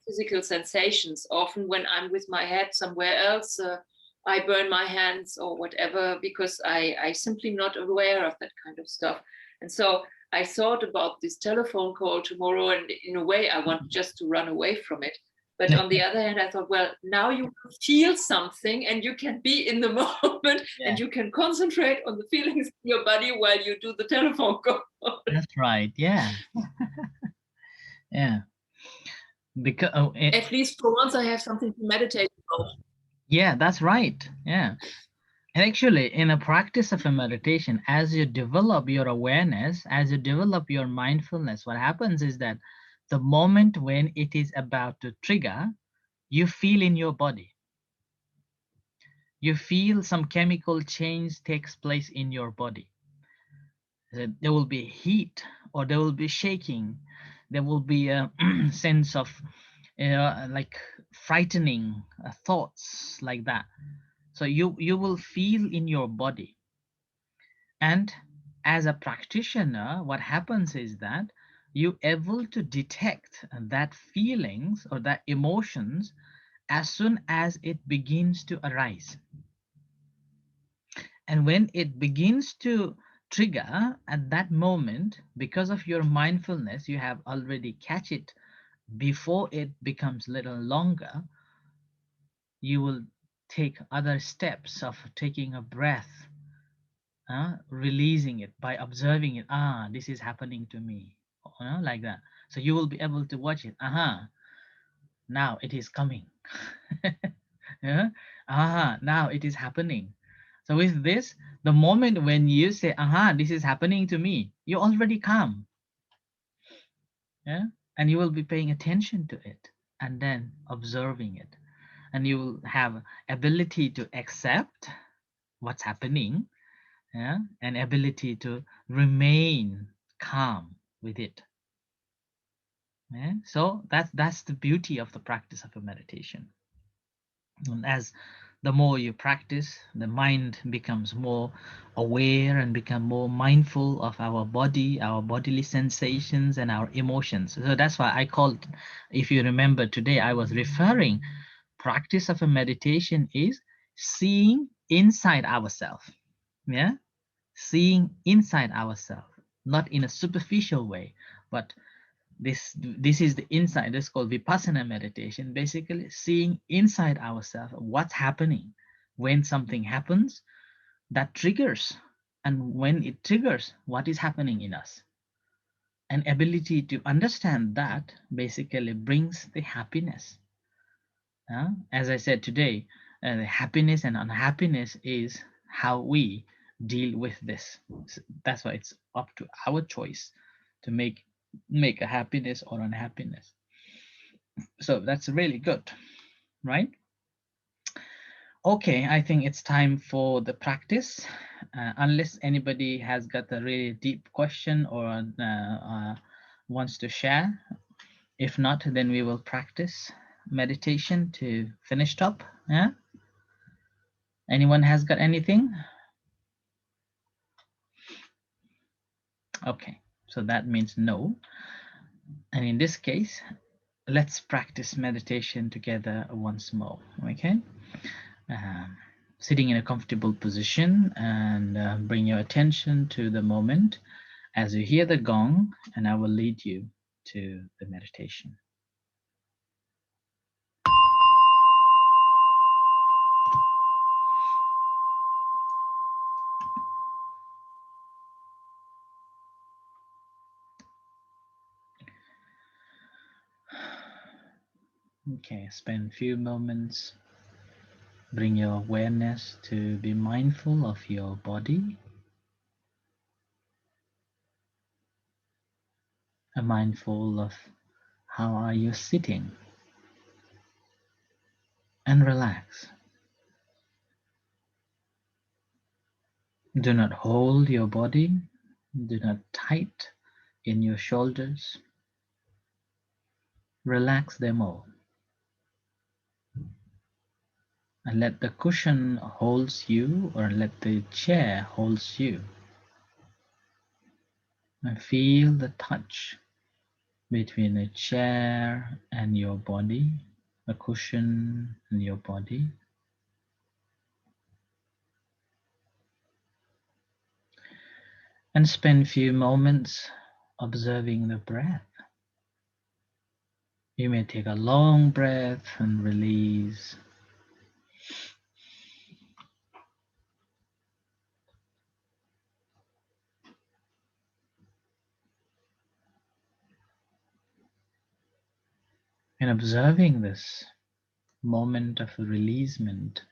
physical sensations. Often when I'm with my head somewhere else, I burn my hands or whatever, because I simply not aware of that kind of stuff. And so I thought about this telephone call tomorrow, and in a way I want just to run away from it. But on the other hand, I thought, well, now you feel something and you can be in the moment, and you can concentrate on the feelings in your body while you do the telephone call. That's right. Yeah. Yeah. Because At least for once I have something to meditate about. yeah, that's right. Yeah. And actually, in a practice of a meditation, as you develop your awareness, as you develop your mindfulness, what happens is that the moment when it is about to trigger, you feel in your body. You feel some chemical change takes place in your body. There will be heat, or there will be shaking. There will be a sense of like frightening thoughts like that. So you will feel in your body. And as a practitioner, what happens is that you're able to detect that feelings or that emotions as soon as it begins to arise. And when it begins to trigger at that moment, because of your mindfulness, you have already catch it before it becomes little longer. You will take other steps of taking a breath, releasing it by observing it. This is happening to me, like that. So you will be able to watch it. Now it is coming. Yeah? Now it is happening. So with this, the moment when you say, this is happening to me, you already calm. Yeah? And you will be paying attention to it and then observing it. And you will have ability to accept what's happening, yeah, and ability to remain calm with it. Yeah? So that's the beauty of the practice of a meditation. And as the more you practice, the mind becomes more aware and become more mindful of our body, our bodily sensations, and our emotions. So that's why I called, if you remember today, I was referring, practice of a meditation is seeing inside ourselves. Yeah, seeing inside ourselves, not in a superficial way, but this is the insight. This is called vipassana meditation, basically seeing inside ourselves what's happening. When something happens, that triggers, and when it triggers, what is happening in us. An ability to understand that basically brings the happiness. As I said today, the happiness and unhappiness is how we deal with this. That's why it's up to our choice to make a happiness or unhappiness. So that's really good, right? Okay, I think it's time for the practice. Unless anybody has got a really deep question or wants to share. If not, then we will practice meditation to finish up. Yeah. Anyone has got anything? Okay, so that means no. And in this case, let's practice meditation together once more. Okay. Sitting in a comfortable position, and bring your attention to the moment as you hear the gong, and I will lead you to the meditation. Okay, spend a few moments. Bring your awareness to be mindful of your body, and mindful of how are you sitting, and relax. Do not hold your body. Do not tight in your shoulders. Relax them all. And let the cushion holds you, or let the chair holds you. And feel the touch between a chair and your body, a cushion and your body. And spend a few moments observing the breath. You may take a long breath and release. And observing this moment of releasement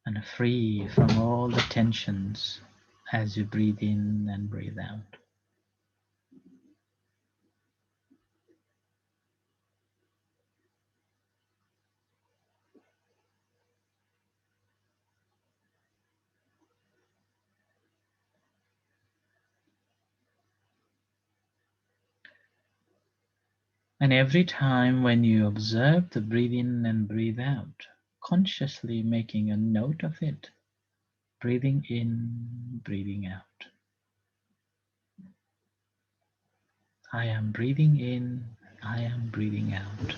and free from all the tensions as you breathe in and breathe out. And every time when you observe the breathe in and breathe out, consciously making a note of it, breathing in, breathing out. I am breathing in, I am breathing out.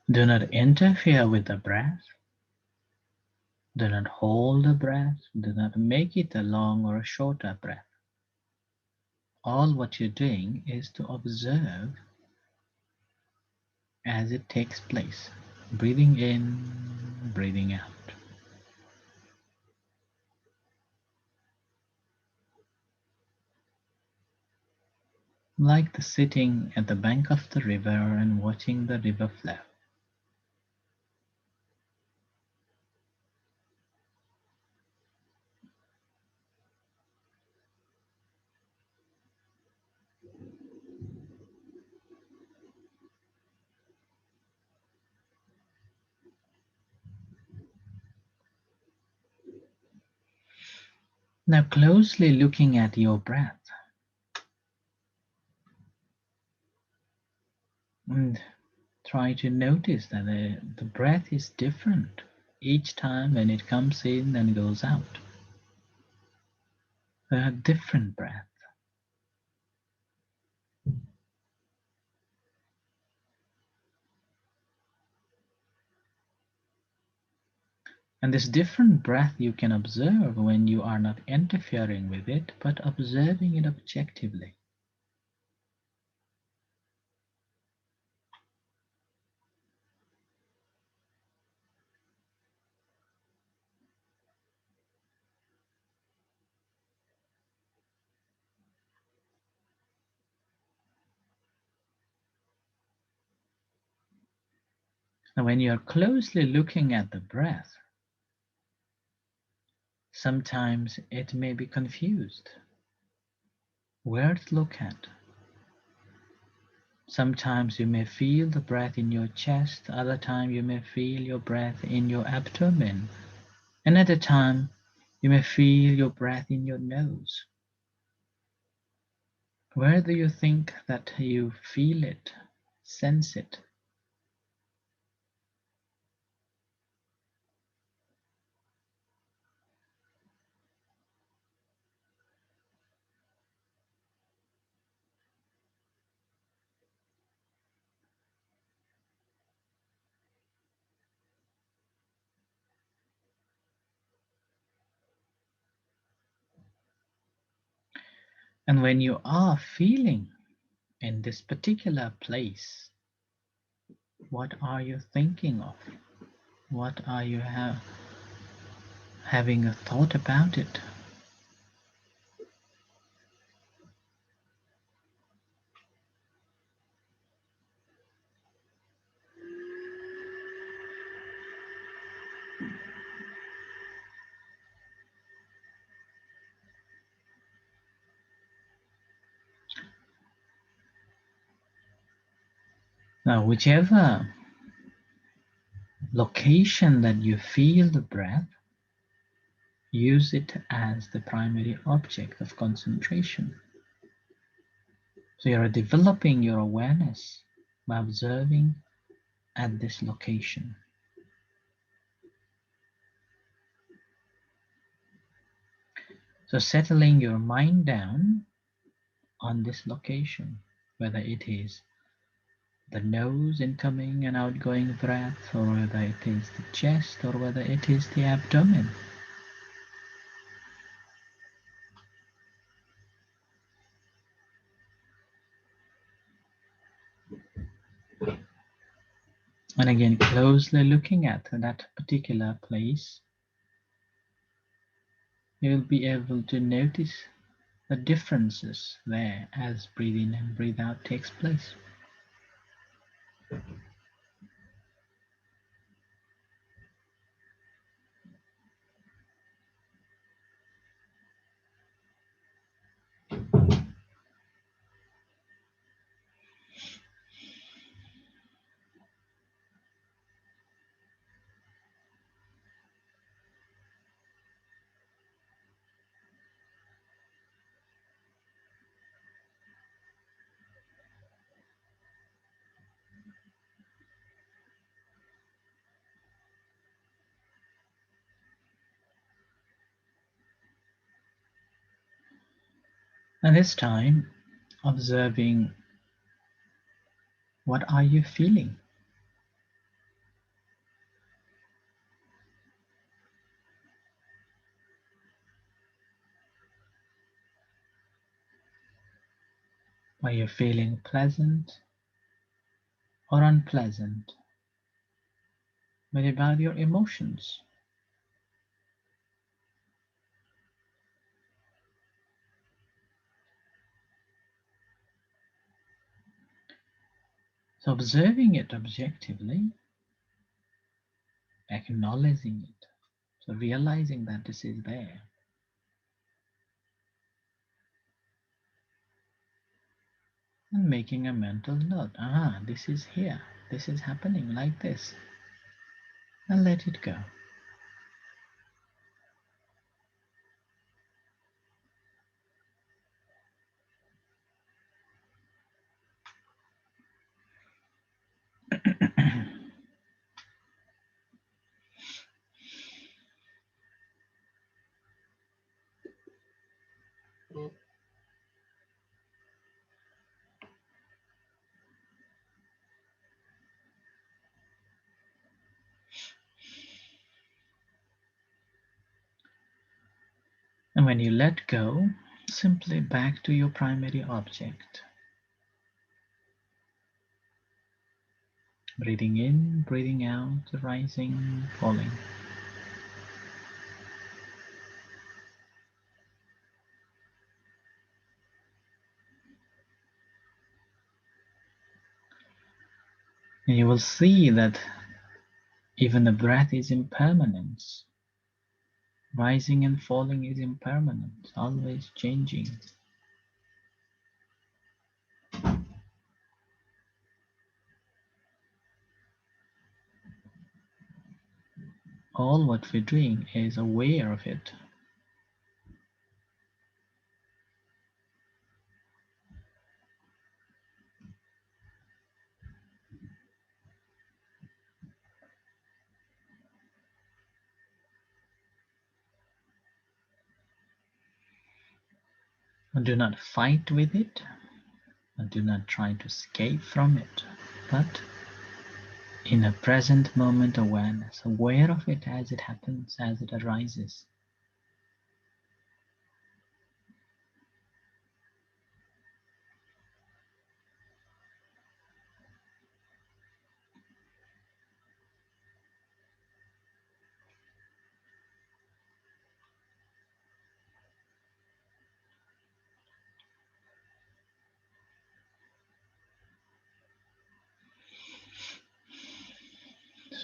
Do not interfere with the breath. Do not hold the breath. Do not make it a long or a shorter breath. All what you're doing is to observe as it takes place. Breathing in, breathing out. Like the sitting at the bank of the river and watching the river flow. Now closely looking at your breath and try to notice that the breath is different each time when it comes in and goes out. There are different breaths. And this different breath you can observe when you are not interfering with it, but observing it objectively. And when you are closely looking at the breath, sometimes it may be confused where to look at. Sometimes you may feel the breath in your chest, other time you may feel your breath in your abdomen, and at a time you may feel your breath in your nose. Where do you think that you feel it, sense it? And when you are feeling in this particular place, what are you thinking of? What are you having a thought about it? Now, whichever location that you feel the breath, use it as the primary object of concentration. So you're developing your awareness by observing at this location. So settling your mind down on this location, whether it is the nose incoming and outgoing breath, or whether it is the chest, or whether it is the abdomen. And again, closely looking at that particular place, you'll be able to notice the differences there as breathe in and breathe out takes place. And this time, observing what are you feeling? Are you feeling pleasant or unpleasant? What about your emotions? So observing it objectively, acknowledging it, so realizing that this is there. And making a mental note. This is here. This is happening like this. And let it go. And when you let go, simply back to your primary object. Breathing in, breathing out, rising, falling. And you will see that even the breath is impermanence. Rising and falling is impermanent, always changing. All what we're doing is aware of it. And do not fight with it, and do not try to escape from it, but in a present moment awareness, aware of it as it happens, as it arises.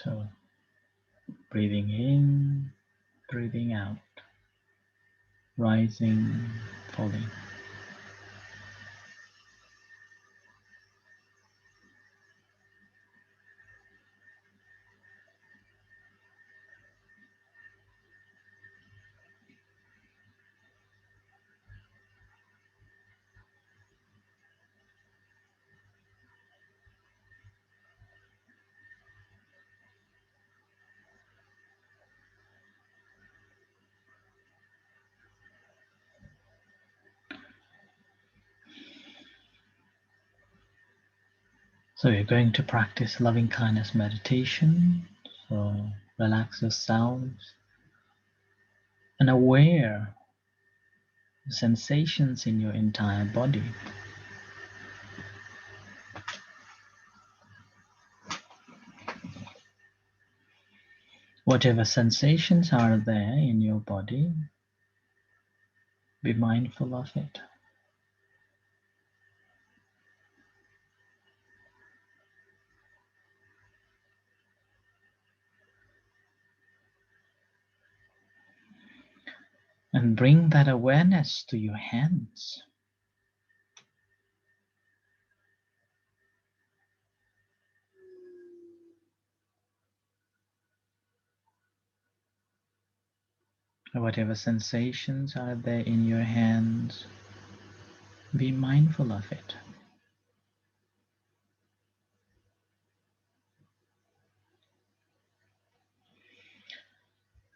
So, breathing in, breathing out, rising, falling. So you're going to practice loving kindness meditation. So relax yourselves and aware the sensations in your entire body. Whatever sensations are there in your body, be mindful of it. And bring that awareness to your hands. Whatever sensations are there in your hands, be mindful of it.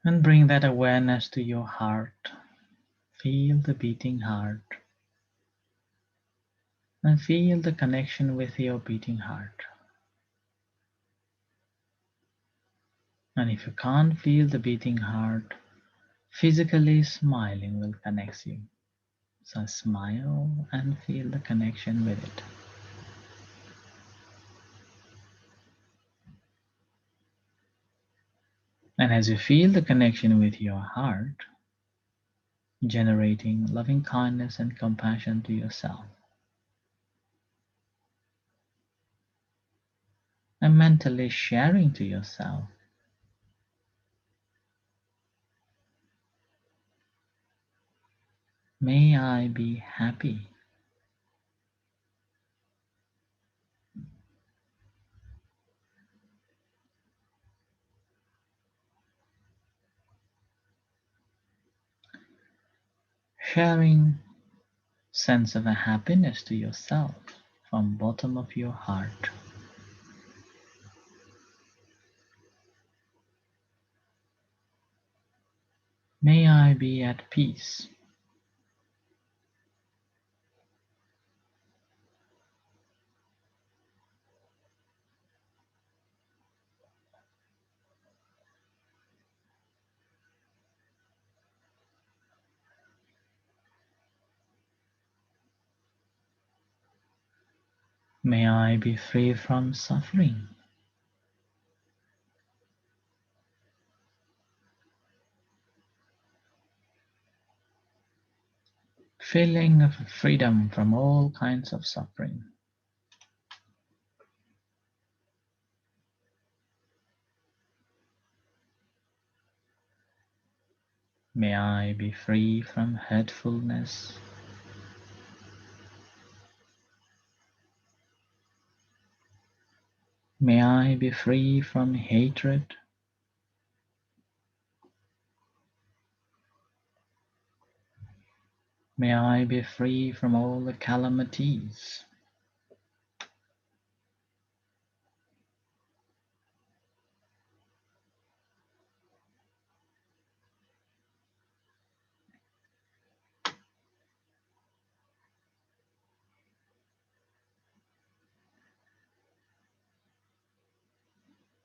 And bring that awareness to your heart. Feel the beating heart. And feel the connection with your beating heart. And if you can't feel the beating heart, physically smiling will connect you. So smile and feel the connection with it. And as you feel the connection with your heart, generating loving kindness and compassion to yourself, and mentally sharing to yourself, may I be happy. Sharing sense of a happiness to yourself from bottom of your heart. May I be at peace. May I be free from suffering. Feeling of freedom from all kinds of suffering. May I be free from hurtfulness. May I be free from hatred. May I be free from all the calamities.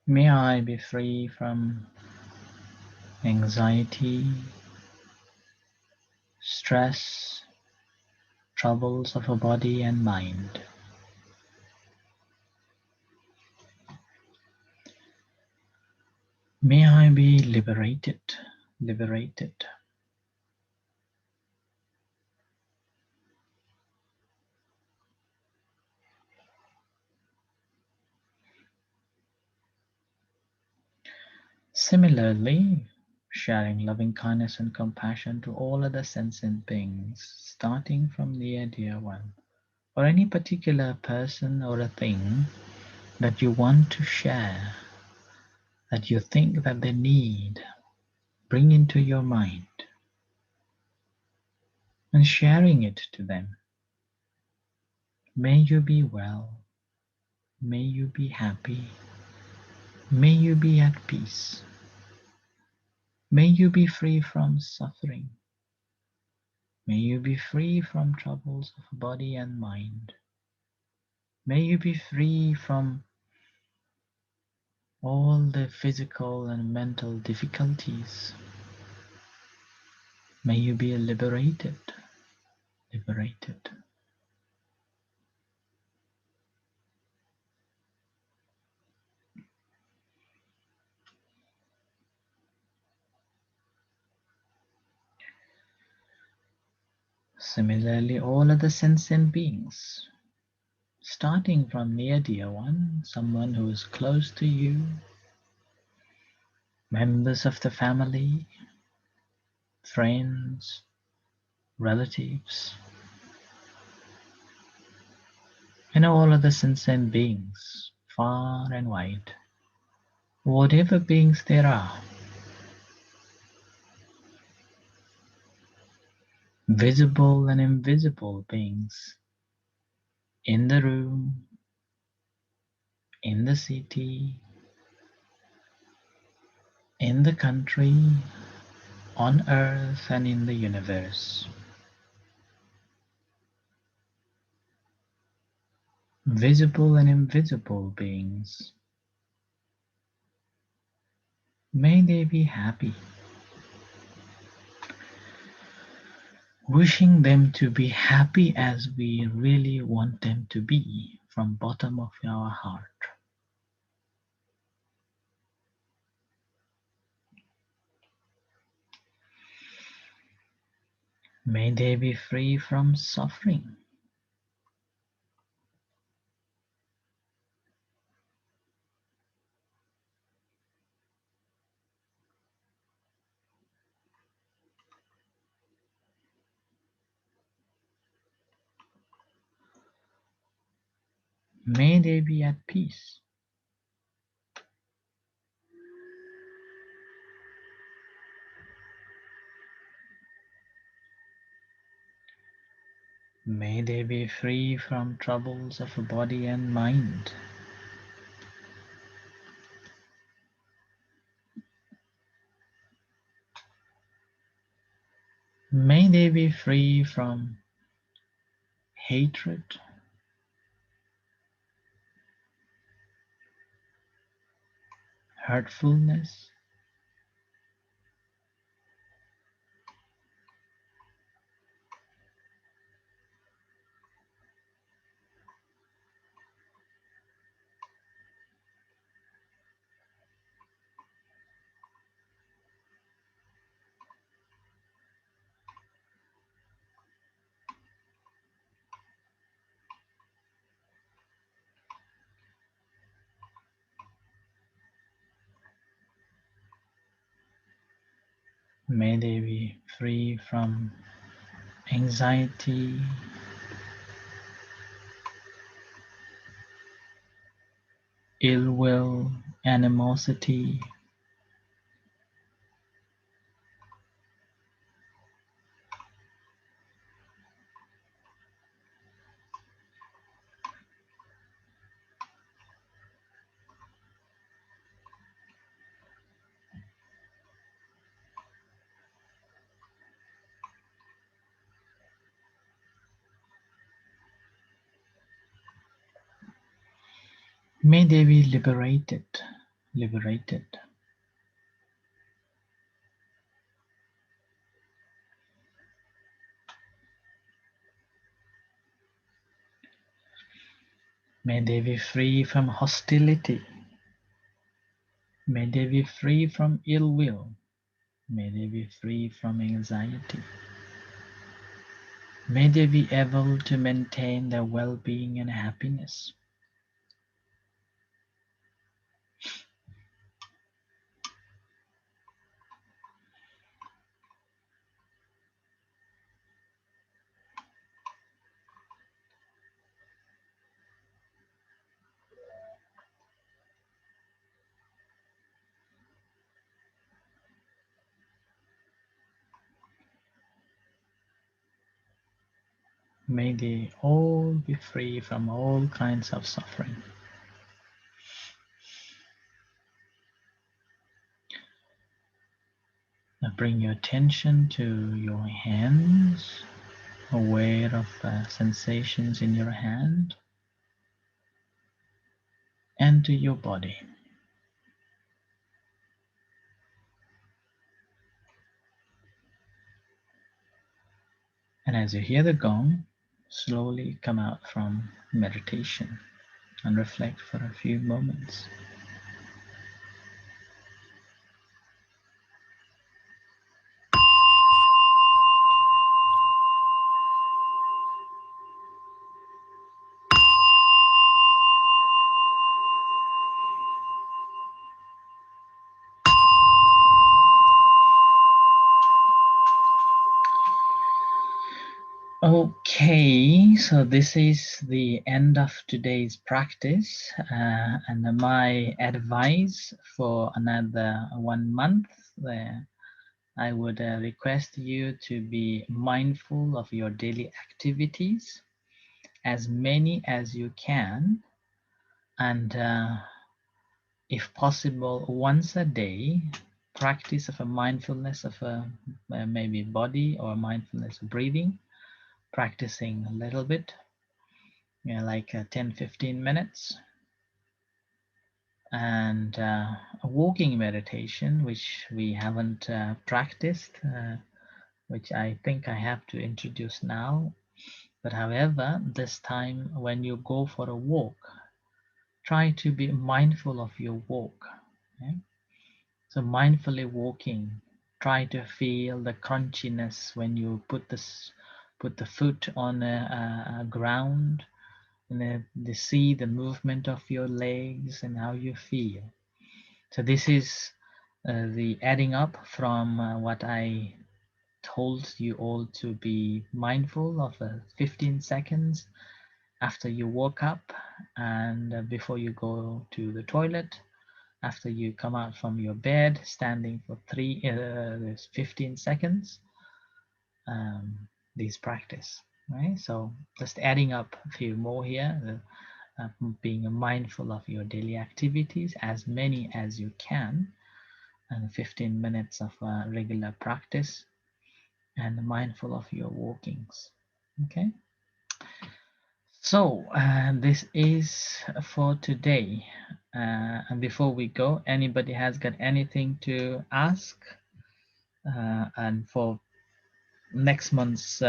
May I be free from anxiety, stress, troubles of a body and mind. May I be liberated. Similarly, sharing loving kindness and compassion to all other sentient beings, starting from the dear one, or any particular person or a thing that you want to share, that you think that they need, bring into your mind and sharing it to them. May you be well. May you be happy. May you be at peace. May you be free from suffering. May you be free from troubles of body and mind. May you be free from all the physical and mental difficulties. May you be liberated, liberated. Similarly, all other sentient beings, starting from near dear one, someone who is close to you, members of the family, friends, relatives, and all other sentient beings, far and wide, whatever beings there are, visible and invisible beings, in the room, in the city, in the country, on earth and in the universe. Visible and invisible beings, may they be happy. Wishing them to be happy as we really want them to be from bottom of our heart. May they be free from suffering. May they be at peace. May they be free from troubles of body and mind. May they be free from hatred, hurtfulness, may they be free from anxiety, ill will, animosity. May they be liberated, liberated. May they be free from hostility. May they be free from ill will. May they be free from anxiety. May they be able to maintain their well-being and happiness. May they all be free from all kinds of suffering. Now bring your attention to your hands, aware of sensations in your hand. and to your body. And as you hear the gong, slowly come out from meditation and reflect for a few moments. Okay, so this is the end of today's practice, and my advice for another 1 month there, I would request you to be mindful of your daily activities, as many as you can, and if possible, once a day, practice of a mindfulness of maybe body or mindfulness of breathing, practicing a little bit, like 10-15 minutes, and a walking meditation, which we haven't practiced, which I think I have to introduce now. But however, this time when you go for a walk, try to be mindful of your walk. Okay? So mindfully walking, try to feel the crunchiness when you put the foot on a ground, and they see the movement of your legs and how you feel. So this is the adding up from what I told you all to be mindful of 15 seconds after you woke up, and before you go to the toilet, after you come out from your bed, standing for 15 seconds, this practice, right? So just adding up a few more here, being mindful of your daily activities, as many as you can, and 15 minutes of regular practice, and mindful of your walkings. Okay, so this is for today, and before we go, anybody has got anything to ask? And for next month's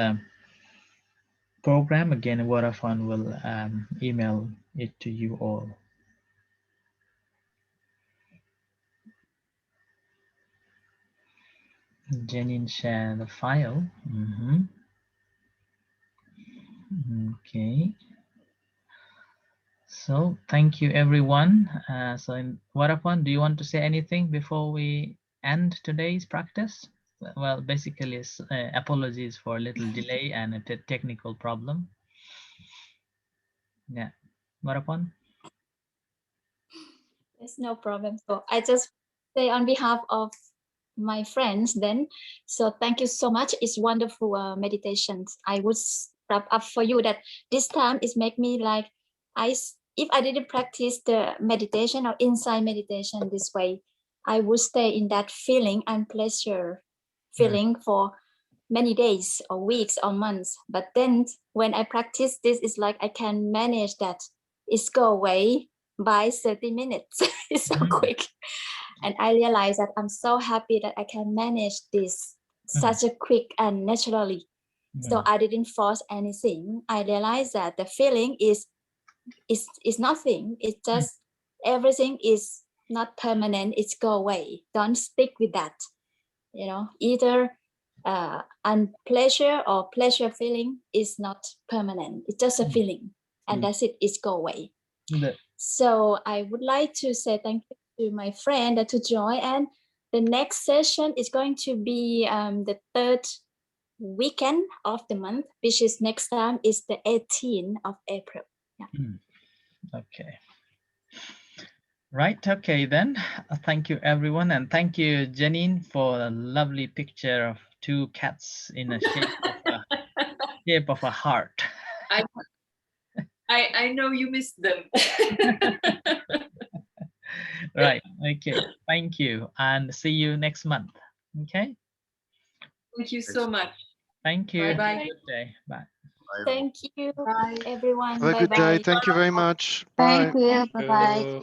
program, again, Vodafone will email it to you all. Janine, share the file. Okay. So thank you, everyone. So in Vodafone, do you want to say anything before we end today's practice? Well, basically, apologies for a little delay and a technical problem. Yeah, Vodafone. There's no problem. So I just say on behalf of my friends then, so thank you so much. It's wonderful meditations. I would wrap up for you that this time it make me like, if I didn't practice the meditation or inside meditation this way, I would stay in that feeling and pleasure feeling for many days or weeks or months. But then when I practice this, it's like I can manage that. It's go away by 30 minutes. It's so quick. And I realized that I'm so happy that I can manage this such a quick and naturally. So I didn't force anything. I realized that the feeling is nothing. It's just everything is not permanent. It's go away. Don't stick with that. You know, either unpleasure or pleasure feeling is not permanent. It's just a feeling, and that's it. It's go away. So I would like to say thank you to my friend to join, and the next session is going to be the third weekend of the month, which is next time is the 18th of April. Yeah. Okay. Right. Okay, then. Thank you, everyone, and thank you, Janine, for a lovely picture of two cats in a shape of a heart. I know you missed them. Right. Okay. Thank you, and see you next month. Okay. Thank you so much. Thank you. Bye-bye. Have a good day. Bye. Bye. Thank you, Bye. everyone. Have a good day. Bye-bye. Thank you very much. Bye. Thank you. Bye bye.